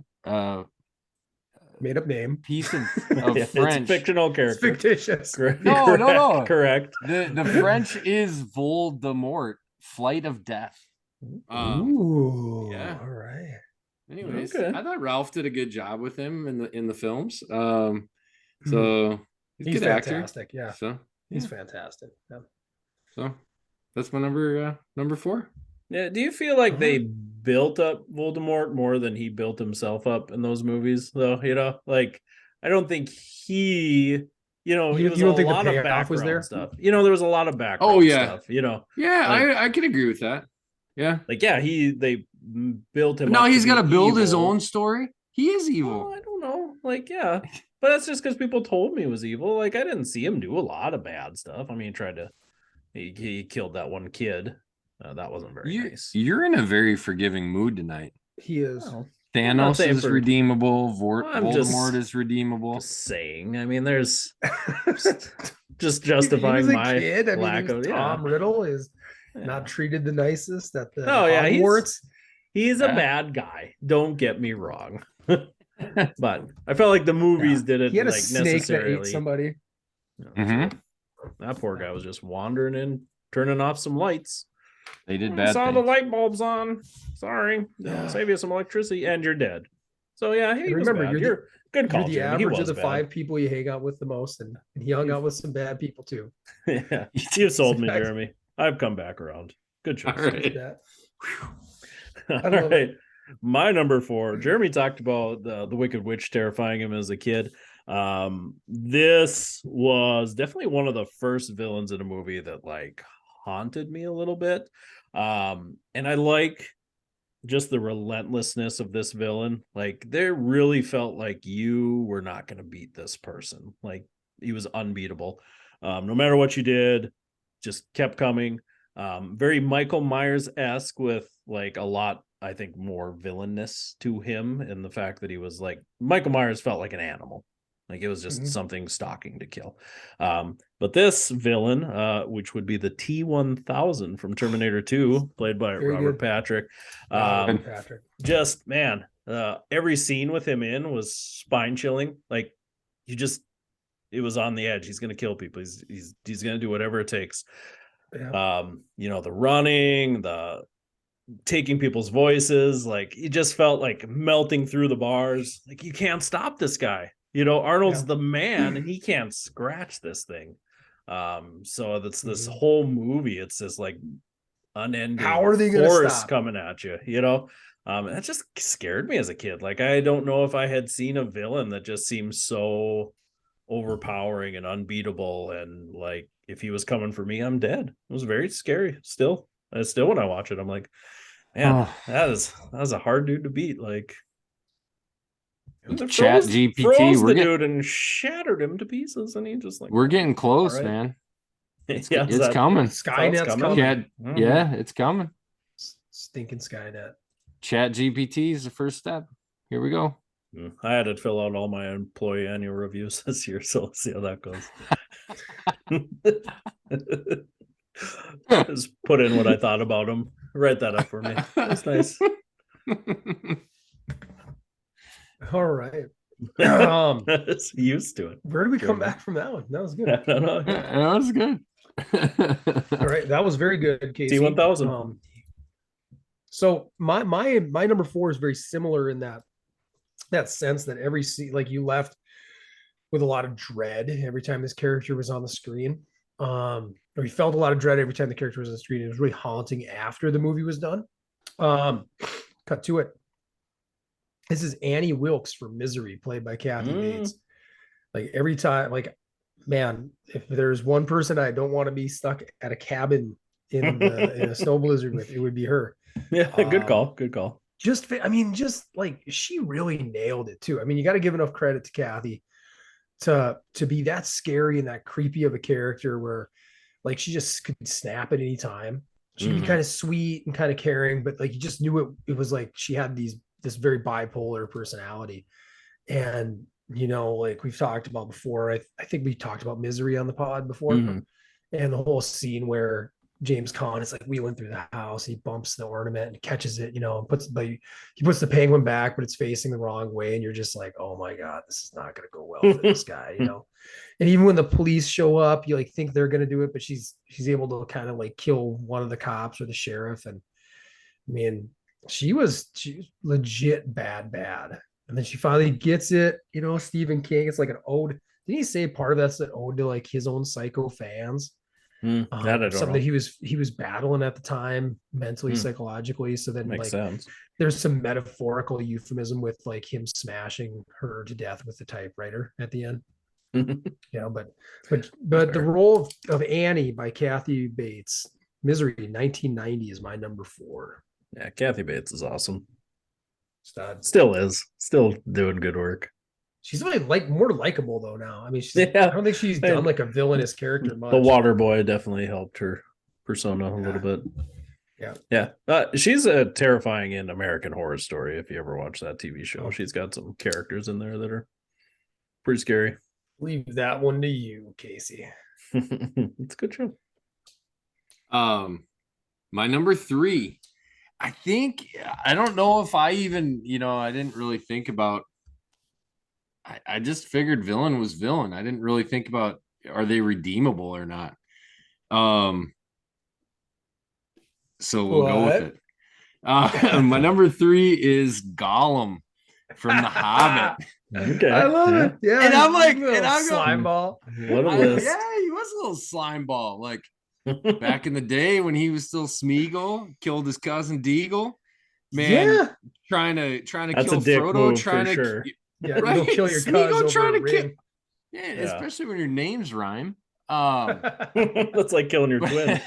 name piece of French. It's fictional character. It's fictitious. No. Correct. The French is Voldemort, Flight of Death. Ooh. Yeah. All right. Anyways, I thought Ralph did a good job with him in the films. So he's a good fantastic. actor. Yeah. So he's fantastic. Yeah. So that's my number 4. Yeah. Do you feel like they built up Voldemort more than he built himself up in those movies, though? Like I don't think he. He was you don't think a lot the of payoff background was there? stuff. There was a lot of background stuff. Yeah, like, I can agree with that. Yeah. Like they built him. But now he's got to build evil. his own story. He is evil. Oh, I don't know. Like, yeah. But that's just because people told me he was evil. Like, I didn't see him do a lot of bad stuff. I mean, he tried to He killed that one kid. That wasn't very nice. You're in a very forgiving mood tonight. He is. Well, I'm not Thanos saying is redeemable. I'm Voldemort is redeemable. Just saying. I mean, there's just He justifying was a my kid. I mean, lack of Tom Riddle is not treated the nicest at the Oh yeah, Hogwarts. he's a bad guy. Don't get me wrong. But I felt like the movies didn't He had a like snake that ate necessarily. somebody. Mhm. That poor guy was just wandering in, turning off some lights. They did I bad saw things. the light bulbs on. Sorry, Yeah. save you some electricity, and you're dead. So yeah, he And was remember, bad. you're good call, the Jeremy. He average of was the bad. 5 people you hang out with the most, and he hung out with some bad people too. Yeah, you sold me, Jeremy. I've come back around. Good choice. All right. That. All right. My number 4. Jeremy talked about the Wicked Witch terrifying him as a kid. This was definitely one of the first villains in a movie that like haunted me a little bit. And I like just the relentlessness of this villain. Like there really felt like you were not going to beat this person. Like he was unbeatable. No matter what you did, just kept coming. Very Michael Myers-esque with like a lot, I think, more villainous to him, and the fact that he was like Michael Myers felt like an animal. Like it was just something stalking to kill. But this villain, which would be the T-1000 from Terminator 2, played by Robert Patrick. Patrick. Just, man, every scene with him in was spine chilling. Like it was on the edge. He's going to kill people. He's going to do whatever it takes. Yeah. The running, the taking people's voices, like he just felt like melting through the bars. Like you can't stop this guy. Arnold's the man, and he can't scratch this thing. So that's this whole movie. It's just like unending how are they gonna force stop? coming at you. That just scared me as a kid. Like I don't know if I had seen a villain that just seemed so overpowering and unbeatable, and like if he was coming for me, I'm dead. It was very scary. Still when I watch it, I'm like, man, that was a hard dude to beat. Like Chat GPT froze the dude and shattered him to pieces, and he just like, we're getting close, man. It's coming. Skynet's coming. Yeah, it's coming. Stinking Skynet. Chat GPT is the first step. Here we go. I had to fill out all my employee annual reviews this year, so let's see how that goes. Just put in what I thought about him. Write that up for me. That's nice. All right. Used to it. Where do we come back from that one? That was good. I don't know. That was good. All right, that was very good, Casey. T-1000. So my number 4 is very similar in that sense that every scene, like you left with a lot of dread every time this character was on the screen. Or you felt a lot of dread every time the character was on the screen. It was really haunting after the movie was done. Cut to it. This is Annie Wilkes from Misery, played by Kathy Bates. Like every time, like, man, if there's one person I don't want to be stuck at a cabin in a snow blizzard with, it would be her. Yeah, good call. Just like she really nailed it too. I mean, you got to give enough credit to Kathy to be that scary and that creepy of a character where like she just could snap at any time. She'd be kind of sweet and kind of caring, but like you just knew it was like she had this very bipolar personality. And like we've talked about before, I think we talked about Misery on the pod before, and the whole scene where James Caan is like wheeling through the house, he bumps the ornament and catches it, and he puts the penguin back, but it's facing the wrong way, and you're just like, oh my god, this is not going to go well for this guy, And even when the police show up, you like think they're going to do it, but she's able to kind of like kill one of the cops or the sheriff. And I mean, she was legit bad. And then she finally gets it, Stephen King. It's like an ode. Didn't he say part of that's an ode to like his own psycho fans? That I don't something know. that he was battling at the time, mentally, psychologically. So then Makes sense. There's some metaphorical euphemism with like him smashing her to death with the typewriter at the end. But the role of Annie by Kathy Bates, Misery, 1990 is my number 4. Yeah, Kathy Bates is awesome. Stud. Still is. Still doing good work. She's really more likable though now. I mean, I don't think she's Yeah. done like a villainous character much. The water boy definitely helped her persona a little bit. Yeah. She's a terrifying in American Horror Story. If you ever watch that TV show, she's got some characters in there that are pretty scary. Leave that one to you, Casey. It's a good show. My number 3, I think, I don't know if I even, I didn't really think about, I just figured villain was villain. I didn't really think about, are they redeemable or not? So we'll go with it. My number 3 is Gollum from The Hobbit. Okay. I love it. Yeah. And I'm like, and I'm slime ball. What a list. Yeah, he was a little slime ball. Like back in the day when he was still Smeagol, killed his cousin Deagle. Man, trying to That's kill a dick Frodo, move trying for to sure. Yeah, right? you'll kill your Smeagol cousin trying over to a kill. Yeah, especially when your names rhyme. That's like killing your twin.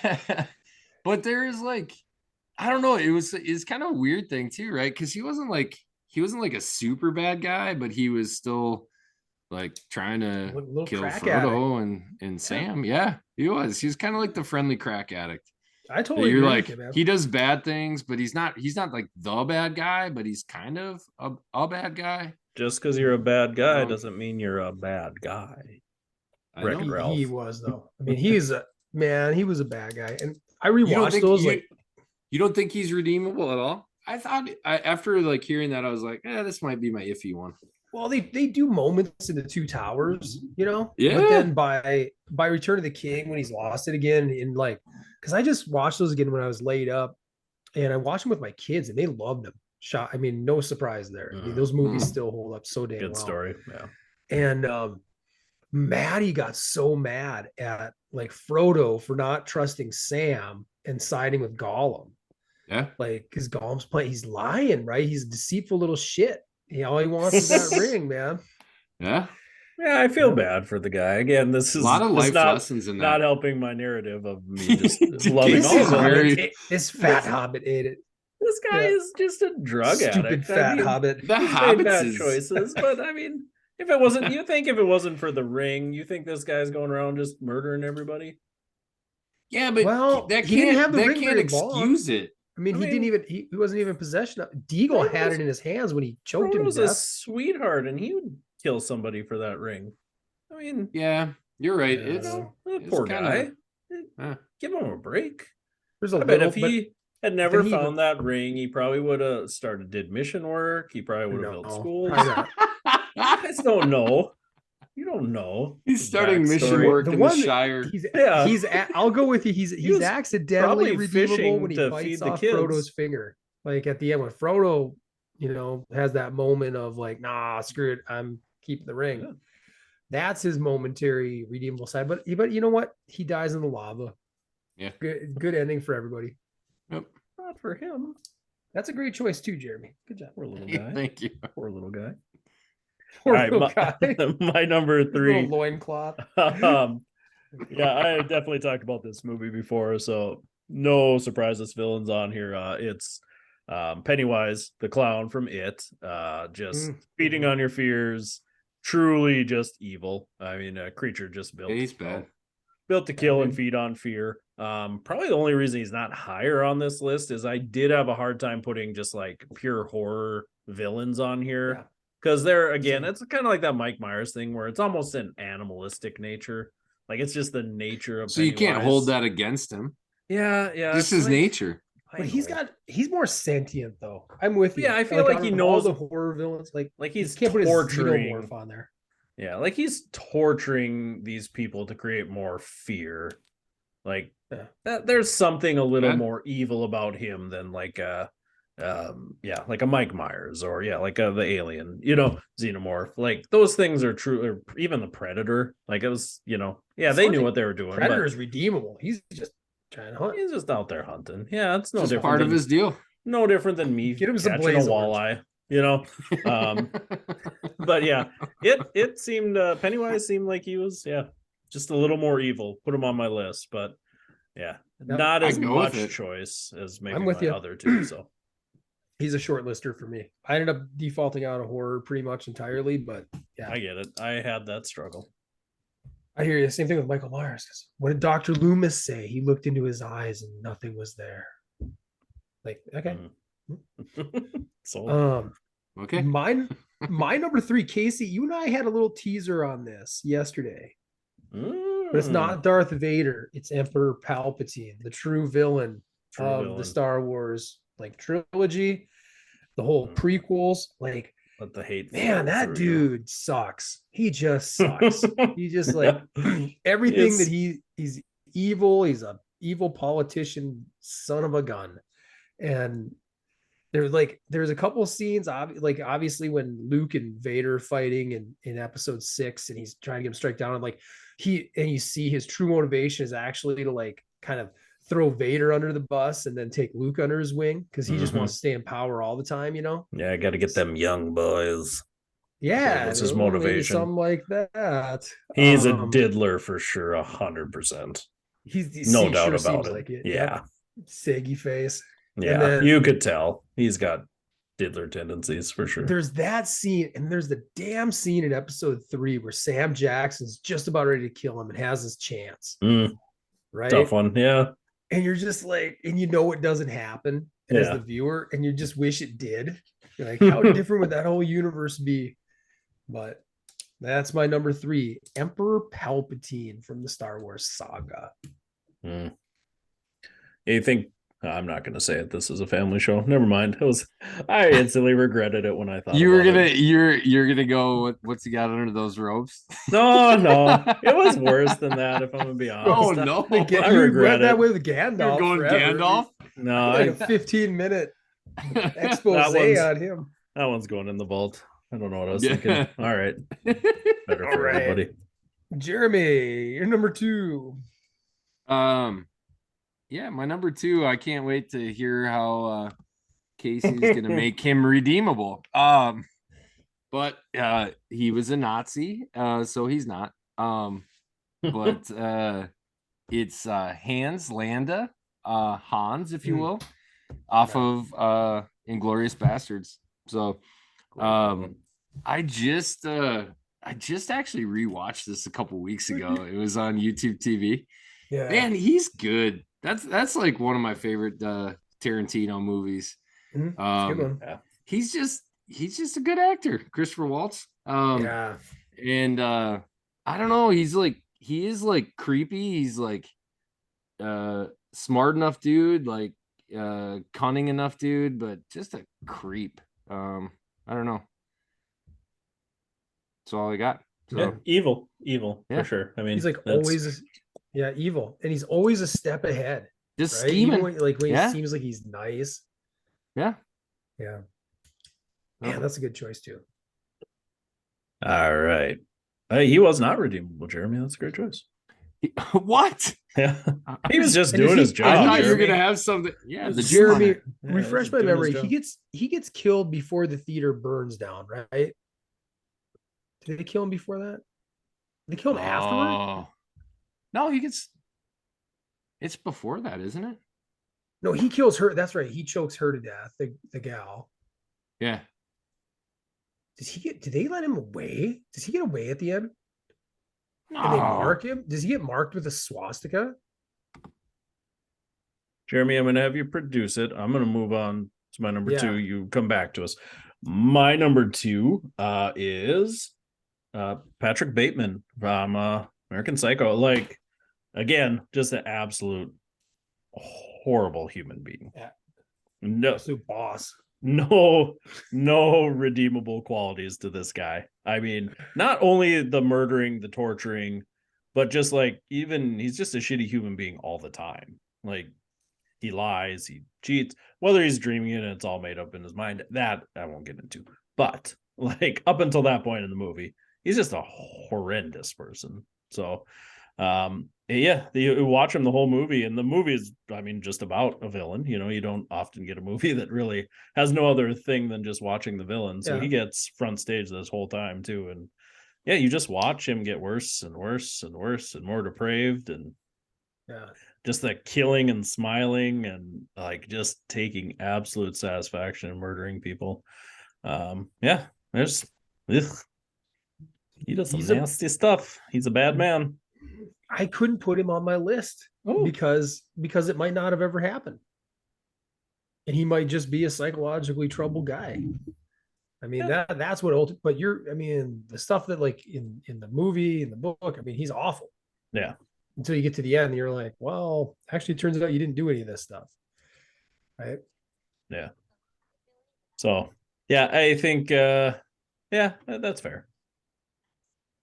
But there is like, I don't know. It's kind of a weird thing too, right? Because he wasn't like a super bad guy, but he was still like trying to kill Frodo and Sam. Yeah, he was. He was kind of like the friendly crack addict. I totally You're agree like, with you, man. he does bad things, but he's not like the bad guy, but he's kind of a bad guy. Just because you're a bad guy doesn't mean you're a bad guy. He was though. I mean, he was a bad guy, and I rewatched those. You don't think he's redeemable at all? I thought after like hearing that, I was like, this might be my iffy one. Well, they do moments in the Two Towers, Yeah. But then by Return of the King, when he's lost it again, in like, because I just watched those again when I was laid up, and I watched them with my kids, and they loved them. I mean, no surprise there. I mean, those movies still hold up so damn well. Good story. Yeah. And Maddie got so mad at like Frodo for not trusting Sam and siding with Gollum. Yeah. Like, because Gollum's he's lying, right? He's a deceitful little shit. All he wants is that ring, man. Yeah. Yeah, I feel bad for the guy. Again, this is a lot of life lessons in that. Not helping my narrative of me just loving all of it. This fat hobbit ate it. This guy is just a drug addict. Stupid fat hobbit. The He's made bad choices, but I mean, if it wasn't for the ring, you think this guy's going around just murdering everybody? Yeah, but he didn't have the ring can't excuse it. I mean, he wasn't even in possession of. Deagle had it in his hands when he choked him to death. He was a sweetheart, and he would kill somebody for that ring. I mean, yeah, you're right. It's poor guy. Give him a break. There's a bet if he had never found that ring, he probably would have did mission work. He probably would have built schools. You guys don't know. You don't know. He's starting mission work in the Shire. I'll go with you. He's accidentally redeemable when he bites off kids. Frodo's finger. Like at the end when Frodo, has that moment of like, nah, screw it, I'm keeping the ring. Yeah. That's his momentary redeemable side. But you know what? He dies in the lava. Yeah. Good ending for everybody. Yep. Not for him. That's a great choice too, Jeremy. Good job. Poor little guy. Thank you. Poor little guy. Guy. My number 3. Loincloth. Yeah, I definitely talked about this movie before, so no surprise this villain's on here. It's Pennywise, the clown from It, just feeding on your fears, truly just evil. I mean, a creature just built. He's bad. Built to kill and feed on fear. Probably the only reason he's not higher on this list is I did have a hard time putting just like pure horror villains on here. Yeah. Because they're, again, it's kind of like that Mike Myers thing where it's almost an animalistic nature. Like, it's just the nature of So Pennywise. You can't hold that against him. Yeah. This is nature. But he's more sentient, though. I'm with you. Yeah, I feel like he knows all the horror villains. Like he's can't torturing. Put his xenomorph on there. Yeah, like he's torturing these people to create more fear. Like, there's something a little more evil about him than like like a Mike Myers or like the alien, xenomorph. Like those things are true. Or even the Predator, like it was, they knew what they were doing. Predator is redeemable. He's just trying to hunt. He's just out there hunting. Yeah, it's no just different. Part of his deal. No different than me Get him some catching a walleye. But yeah, it seemed Pennywise seemed like he was just a little more evil. Put him on my list, but not as much choice as maybe my other two. So. He's a short lister for me. I ended up defaulting out of horror pretty much entirely, but Yeah. I get it. I had that struggle. I hear you. Same thing with Michael Myers. 'Cause what did Dr. Loomis say? He looked into his eyes and nothing was there. Like, okay. So Okay. My number 3, Casey, you and I had a little teaser on this yesterday. But it's not Darth Vader. It's Emperor Palpatine, the true villain of the Star Wars like trilogy, the whole prequels. Like, let the hate. Man, that dude sucks. He just sucks. He just like everything that he's evil. He's a evil politician, son of a gun. And there's a couple of scenes, like obviously when Luke and Vader are fighting in episode 6, and he's trying to get him strike down, and like you see his true motivation is actually to like kind of throw Vader under the bus and then take Luke under his wing because he just wants to stay in power all the time, you know? Yeah, I got to get them young boys. Yeah, what's his motivation? Something like that. He's a diddler for sure, 100%. He's no doubt about it. Like it. Yeah, saggy face. Yeah, then, you could tell he's got diddler tendencies for sure. There's that scene, and there's the damn scene in episode 3 where Sam Jackson's just about ready to kill him and has his chance. Right, tough one, yeah. And you're just like, and you know it doesn't happen as the viewer, and you just wish it did. You're like, how different would that whole universe be? But that's my number 3, Emperor Palpatine from the Star Wars saga. You think I'm not going to say it. This is a family show. Never mind. I instantly regretted it when I thought you're gonna go. What's he got under those robes? No, it was worse than that. If I'm gonna be honest. Oh no, I regret that with Gandalf. You're going forever. Gandalf. No, like a 15-minute expose on him. That one's going in the vault. I don't know what I was thinking. All right, better for everybody. Jeremy, you're number 2. Yeah, my number 2. I can't wait to hear how Casey's gonna make him redeemable. But he was a Nazi, so he's not. But it's Hans Landa, Hans, if you will, off of Inglourious Bastards. So I just actually rewatched this a couple weeks ago. It was on YouTube TV. Yeah, man, he's good. That's like one of my favorite Tarantino movies. Good one. He's just a good actor, Christopher Waltz. And I don't know, he is like creepy. He's like smart enough dude, like cunning enough dude, but just a creep. I don't know. That's all I got. So evil for sure. I mean, he's like always evil, and he's always a step ahead. Just scheming, when he seems like he's nice. Yeah. Man, that's a good choice too. All right, he was not redeemable, Jeremy. That's a great choice. What? Yeah, he was just doing his job. I thought you were gonna have something. Yeah, the Jeremy. Refresh my memory. He gets killed before the theater burns down, right? Did they kill him before that? Did they kill him afterward? No, he gets. It's before that, isn't it? No, he kills her. That's right. He chokes her to death. The gal. Yeah. Did they let him away? Does he get away at the end? No. Did they mark him? Does he get marked with a swastika? Jeremy, I'm going to have you produce it. I'm going to move on to my number 2. You come back to us. My number 2 is Patrick Bateman from American Psycho. Like, again, just an absolute horrible human being. Yeah. No, absolute boss. No redeemable qualities to this guy. I mean, not only the murdering, the torturing, but just like he's just a shitty human being all the time. Like, he lies, he cheats, whether he's dreaming it and it's all made up in his mind. That I won't get into. But like up until that point in the movie, he's just a horrendous person. So you watch him the whole movie, and the movie is, I mean, just about a villain. You know, you don't often get a movie that really has no other thing than just watching the villain. So he gets front stage this whole time too. And you just watch him get worse and worse and worse and more depraved, and just that killing and smiling and like just taking absolute satisfaction in murdering people. There's He does some nasty stuff. He's a bad man. I couldn't put him on my list because it might not have ever happened. And he might just be a psychologically troubled guy. I mean, that's what but the stuff that like in the movie, in the book, I mean, he's awful. Yeah. Until you get to the end, you're like, well, actually it turns out you didn't do any of this stuff. Right. Yeah. So yeah, I think that's fair.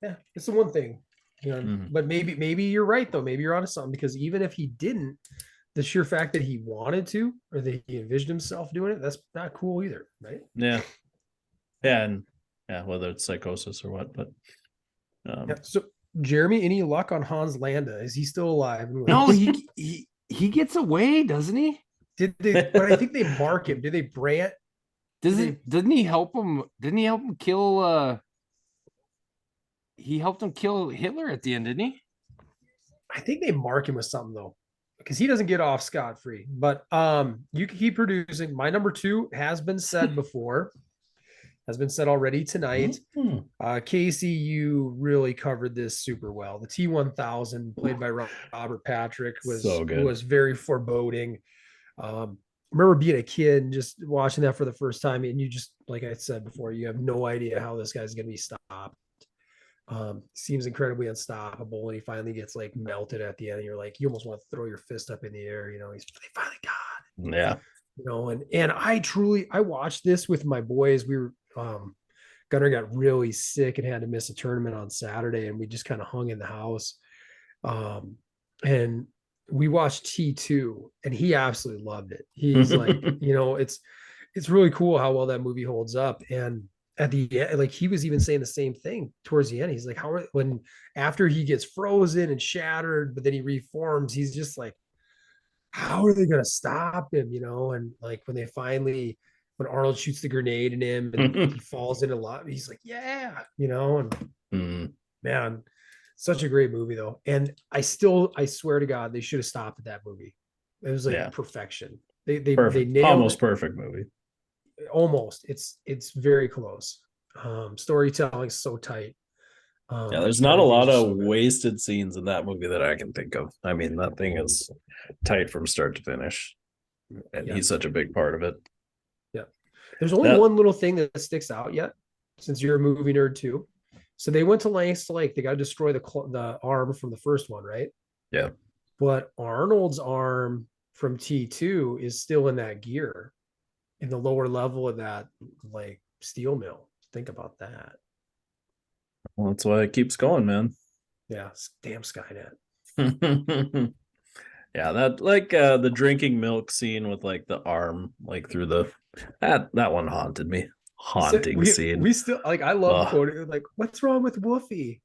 Yeah, it's the one thing. But maybe you're right though. Maybe you're onto something, because even if he didn't, the sheer fact that he wanted to, or that he envisioned himself doing it, that's not cool either, right? Yeah. Yeah, and whether it's psychosis or what, but So Jeremy, any luck on Hans Landa? Is he still alive? No, he gets away, doesn't he? But I think they mark him. Did they brand? Didn't he help him? Didn't he help him kill? He helped him kill Hitler at the end, didn't he? I think they mark him with something though, because he doesn't get off scot-free. But you can keep producing. My number 2 has been said before, has been said already tonight. Casey, you really covered this super well. The T-1000, played by Robert Patrick, was very foreboding. Remember being a kid and just watching that for the first time, and you just, like I said before, you have no idea how this guy's going to be stopped. Seems incredibly unstoppable, and he finally gets like melted at the end, and you're like, you almost want to throw your fist up in the air, they finally got it. Yeah. And I watched this with my boys. We were Gunnar got really sick and had to miss a tournament on Saturday, and we just kind of hung in the house. And we watched T2, and he absolutely loved it. He's like, it's really cool how well that movie holds up. And at the end, like, he was even saying the same thing towards the end. He's like, after he gets frozen and shattered, but then he reforms, he's just like, how are they going to stop him? And like when Arnold shoots the grenade in him and he falls into lava, he's like, and man, such a great movie though. And I swear to God, they should have stopped at that movie. It was like perfection. They nailed almost it. Perfect movie. Almost. It's very close. Storytelling so tight. There's not a lot of wasted scenes in that movie that I can think of. I mean, that thing is tight from start to finish, and he's such a big part of it. Yeah, there's only one little thing that sticks out yet, since you're a movie nerd too. So they went to lengths to, like, they got to destroy the arm from the first one, right? Yeah, but Arnold's arm from T2 is still in that gear, in the lower level of that like steel mill. Think about that. Well, that's why it keeps going, man. Yeah, damn Skynet. Yeah, that like the drinking milk scene with like the arm like through the that one haunted me. Haunting scene. We still, like, I love quoting, like, what's wrong with Woofy?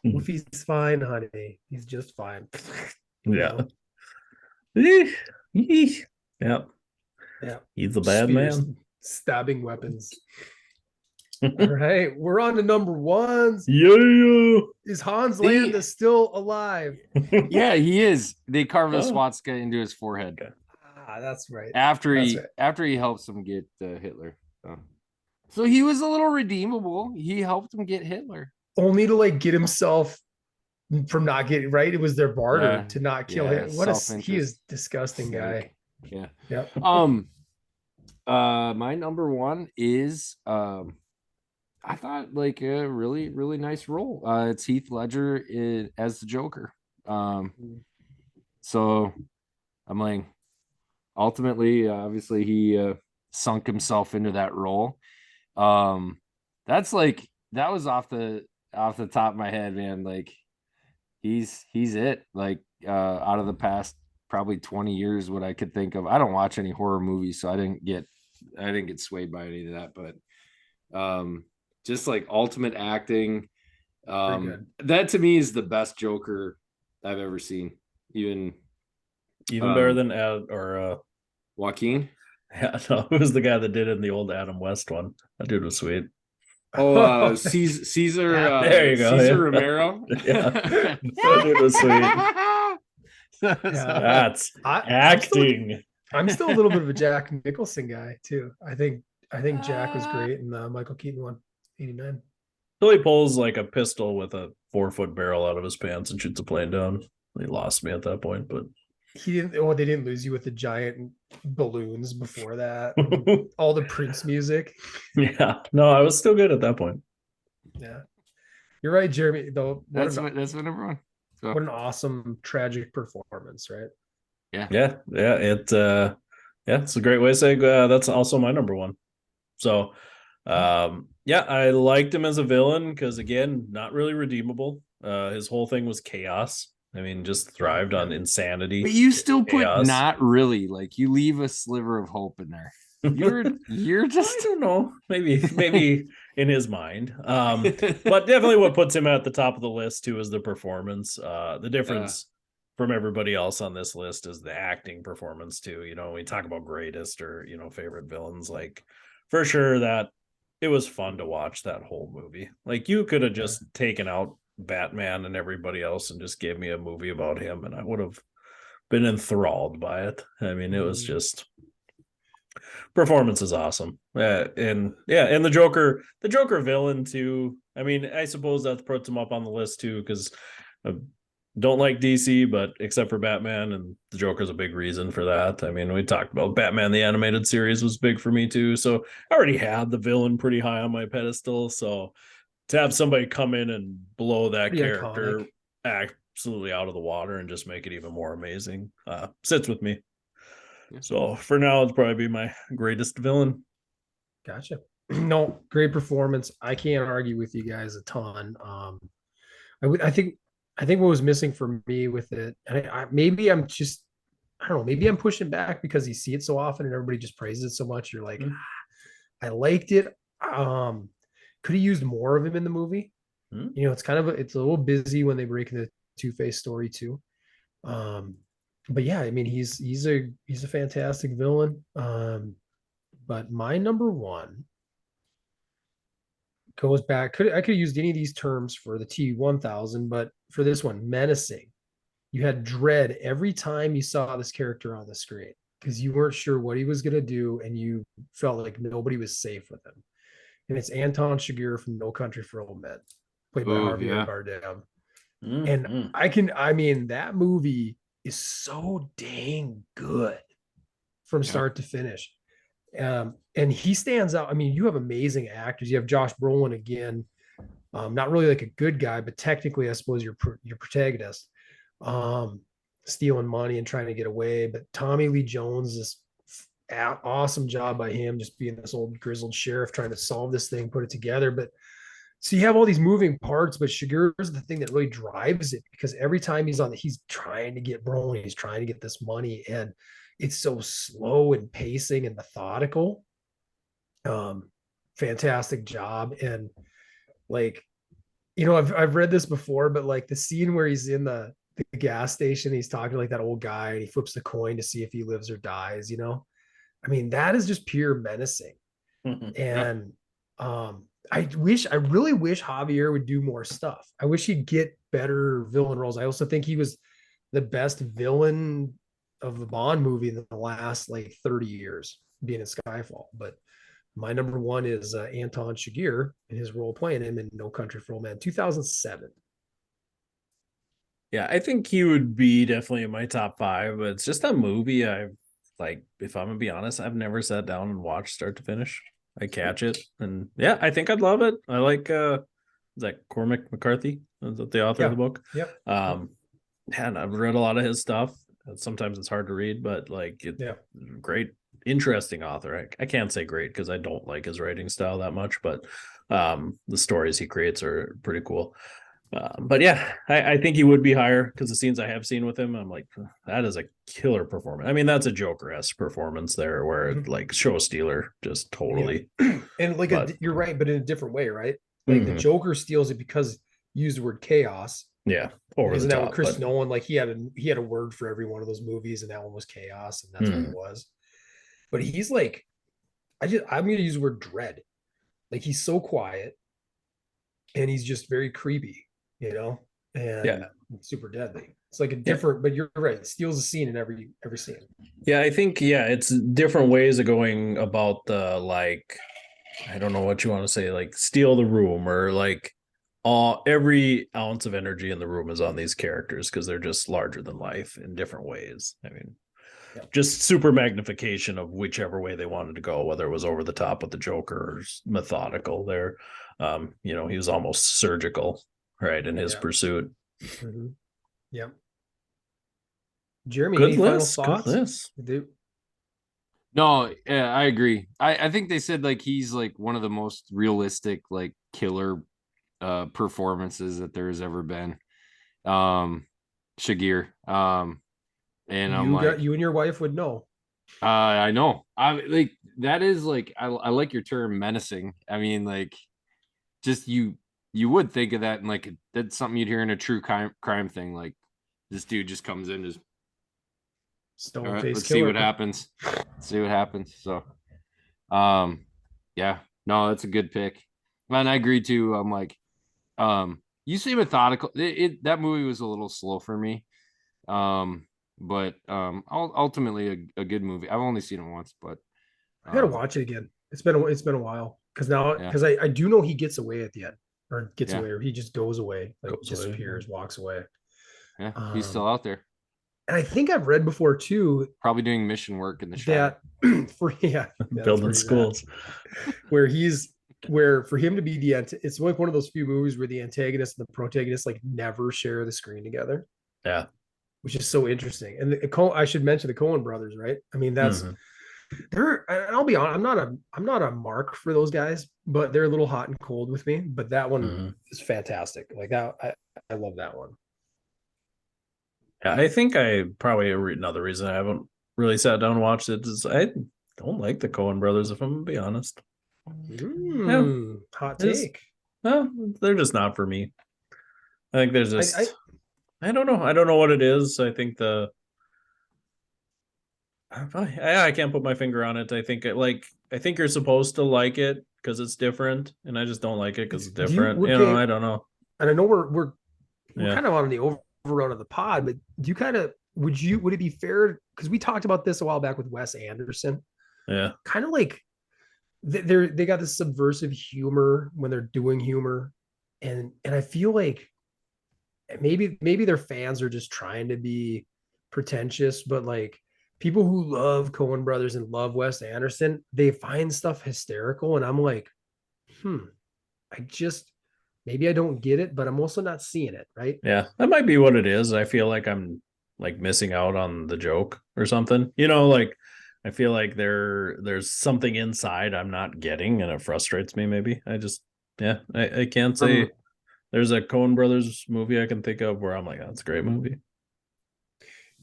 Woofy's fine, honey. He's just fine. Yeah. Yeah. He's a bad man. Stabbing weapons. All right, we're on to number 1s. Yeah. Is Hans Landa still alive? Yeah, he is. They carved a swastika into his forehead. That's right. After he helps him get Hitler. So he was a little redeemable. He helped him get Hitler. Only to like get himself from not getting right. It was their barter to not kill him. He is disgusting guy. Yeah. Yep. My number 1 is I thought like a really, really nice role. It's Heath Ledger as the Joker. So I'm like, ultimately, obviously he sunk himself into that role. That's like, that was off the top of my head, man. Like he's it. Like out of the past probably 20 years, what I could think of. I don't watch any horror movies, so I didn't get swayed by any of that, but just like ultimate acting. That to me is the best Joker I've ever seen. Even better than Joaquin. Yeah, no, it was the guy that did it in the old Adam West one. That dude was sweet. Caesar. There you go. Caesar Romero. Yeah, that dude was sweet. That's acting. I'm still a little bit of a Jack Nicholson guy too. I think Jack was great in the Michael Keaton one, 89. So he pulls like a pistol with a 4-foot barrel out of his pants and shoots a plane down. He lost me at that point, but He didn't. Oh, they didn't lose you with the giant balloons before that. All the Prince music. yeah, no, I was still good at that point. Yeah, you're right, Jeremy. Though, That's my number one. So, what an awesome tragic performance, right? Yeah, it's a great way to say that's also my number one. So, yeah, I liked him as a villain because again, not really redeemable. His whole thing was chaos. I mean, just thrived on insanity. but you still put chaos. not really, like you leave a sliver of hope in there. You're just I don't know, maybe in his mind. But definitely what puts him at the top of the list too is the performance. The difference from everybody else on this list is the acting performance too. You know, we talk about greatest or favorite villains, like for sure that it was fun to watch that whole movie. Like you could have just taken out Batman and everybody else and just gave me a movie about him and I would have been enthralled by it. I mean, it was just performance is awesome. And the Joker villain too. I mean, I suppose that puts him up on the list too, because I don't like DC, but except for Batman, and the Joker's a big reason for that. I mean, we talked about Batman the animated series was big for me too. So I already had the villain pretty high on my pedestal. So to have somebody come in and blow that Pretty character iconic. absolutely out of the water and just make it even more amazing sits with me. So for now, it's probably be my greatest villain. Gotcha. No, great performance. I can't argue with you guys a ton. I think what was missing for me with it, and maybe I'm just, I don't know, maybe I'm pushing back because you see it so often and everybody just praises it so much. You're like, I liked it. Could have used more of him in the movie. You know, it's kind of it's a little busy when they break into the Two-Face story too. But yeah, I mean, he's a fantastic villain. But my number one goes back. I could have used any of these terms for the T-1000, but for this one, menacing. You had dread every time you saw this character on the screen because you weren't sure what he was going to do, and you felt like nobody was safe with him. And it's Anton Chigurh from No Country for Old Men, played by Javier Bardem. And I mean, that movie is so dang good from start to finish. And he stands out. I mean, you have amazing actors. You have Josh Brolin again, not really like a good guy, but technically, I suppose your protagonist, stealing money and trying to get away. But Tommy Lee Jones, this awesome job by him, just being this old grizzled sheriff trying to solve this thing, put it together. But so you have all these moving parts, but Chigurh is the thing that really drives it because every time he's trying to get Brolin, he's trying to get this money, and it's so slow and pacing and methodical. Fantastic job. And like, I've read this before, but like the scene where he's in the gas station, he's talking to like that old guy and he flips the coin to see if he lives or dies, I mean, that is just pure menacing. And I really wish Javier would do more stuff. I wish he'd get better villain roles. I also think he was the best villain of the Bond movie in the last like 30 years, being in Skyfall. But my number one is Anton Chigurh and his role playing him in No Country for Old Men, 2007. Yeah, I think he would be definitely in my top 5, but it's just a movie I've like, if I'm gonna be honest, I've never sat down and watched start to finish. I catch it, and yeah, I think I'd love it. I like is that Cormac McCarthy? Is that the author of the book? Yep. And I've read a lot of his stuff. Sometimes it's hard to read, but like great, interesting author. I can't say great because I don't like his writing style that much, but the stories he creates are pretty cool. But yeah, I think he would be higher because the scenes I have seen with him, I'm like, that is a killer performance. I mean, that's a Joker-esque performance there, where like show stealer, just totally. And like you're right, but in a different way, right? Like the Joker steals it because you use the word chaos. Yeah, over Isn't the that top, what Chris Nolan, like he had a word for every one of those movies, and that one was chaos, and that's what it was. But he's like, I'm gonna use the word dread. Like he's so quiet, and he's just very creepy. And super deadly. It's like a different, but you're right. It steals a scene in every scene. Yeah, I think it's different ways of going about the like I don't know what you want to say, like steal the room, or like every ounce of energy in the room is on these characters because they're just larger than life in different ways. I mean, just super magnification of whichever way they wanted to go, whether it was over the top with the Joker or methodical there. He was almost surgical, right, in his pursuit. Mm-hmm. Yeah. Jeremy, Good any list, final thoughts? good list. No, yeah, I agree. I think they said like he's like one of the most realistic like killer performances that there has ever been. Shagir. And I'm like, you and your wife would know. I know. I like that is like I like your term menacing. I mean, like just you would think of that and like that's something you'd hear in a true crime thing. Like this dude just comes in, just stone all right, face let's killer. see what happens. See what happens. So yeah, no, that's a good pick. And I agree too. I'm like, you say methodical. That movie was a little slow for me. But ultimately a good movie. I've only seen it once, but I gotta watch it again. It's been a while Yeah. because I do know he gets away at the end, or gets Yeah. away, or he just goes away, like Goes away, disappears, walks away. Yeah, he's still out there, And I think I've read before too probably doing mission work in the shadow. that building that's pretty schools. rad. Where for him to be it's like one of those few movies where the antagonist and the protagonist like never share the screen together. Yeah, which is so interesting. And I should mention the Coen brothers, right? I mean, that's they're. And I'll be honest, I'm not a mark for those guys, but they're a little hot and cold with me. But that one is fantastic. Like that, I love that one. Yeah, I think another reason I haven't really sat down and watched it is I don't like the Coen brothers, if I'm gonna be honest. Hot take. Well, they're just not for me. I think there's just I don't know. I don't know what it is. I think I can't put my finger on it. I think I think you're supposed to like it because it's different, and I just don't like it because it's different. I don't know. And I know we're kind of on the overrun of the pod, but do you kind of would it be fair, because we talked about this a while back with Wes Anderson? Yeah, kind of like they got this subversive humor when they're doing humor, and I feel like maybe their fans are just trying to be pretentious, but like people who love Coen brothers and love Wes Anderson, they find stuff hysterical, and I'm like, I just maybe I don't get it, but I'm also not seeing it, right? Yeah, that might be what it is. I feel like I'm like missing out on the joke or something. Like I feel like there's something inside I'm not getting, and it frustrates me. Maybe I can't say there's a Coen Brothers movie I can think of where I'm like, that's a great movie.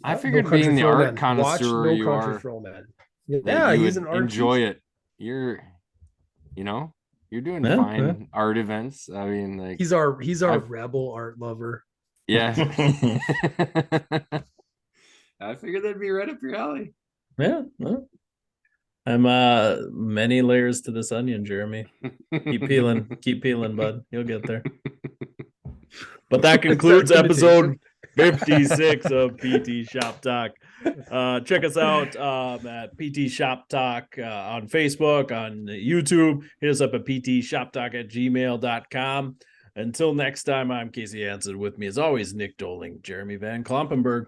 I figured being the art connoisseur No you Country are, for Old Men. Yeah, you would enjoy it. You're doing fine art events. I mean, like he's our rebel art lover. Yeah. I figured that'd be right up your alley. Yeah. Well, I'm many layers to this onion, Jeremy. Keep peeling, bud. You'll get there. But that concludes episode 56 of PT Shop Talk. Check us out at PT Shop Talk on Facebook, on YouTube. Hit us up at ptshoptalk@gmail.com. Until next time, I'm Casey Hansen. With me, as always, Nick Doling, Jeremy Van Klompenberg.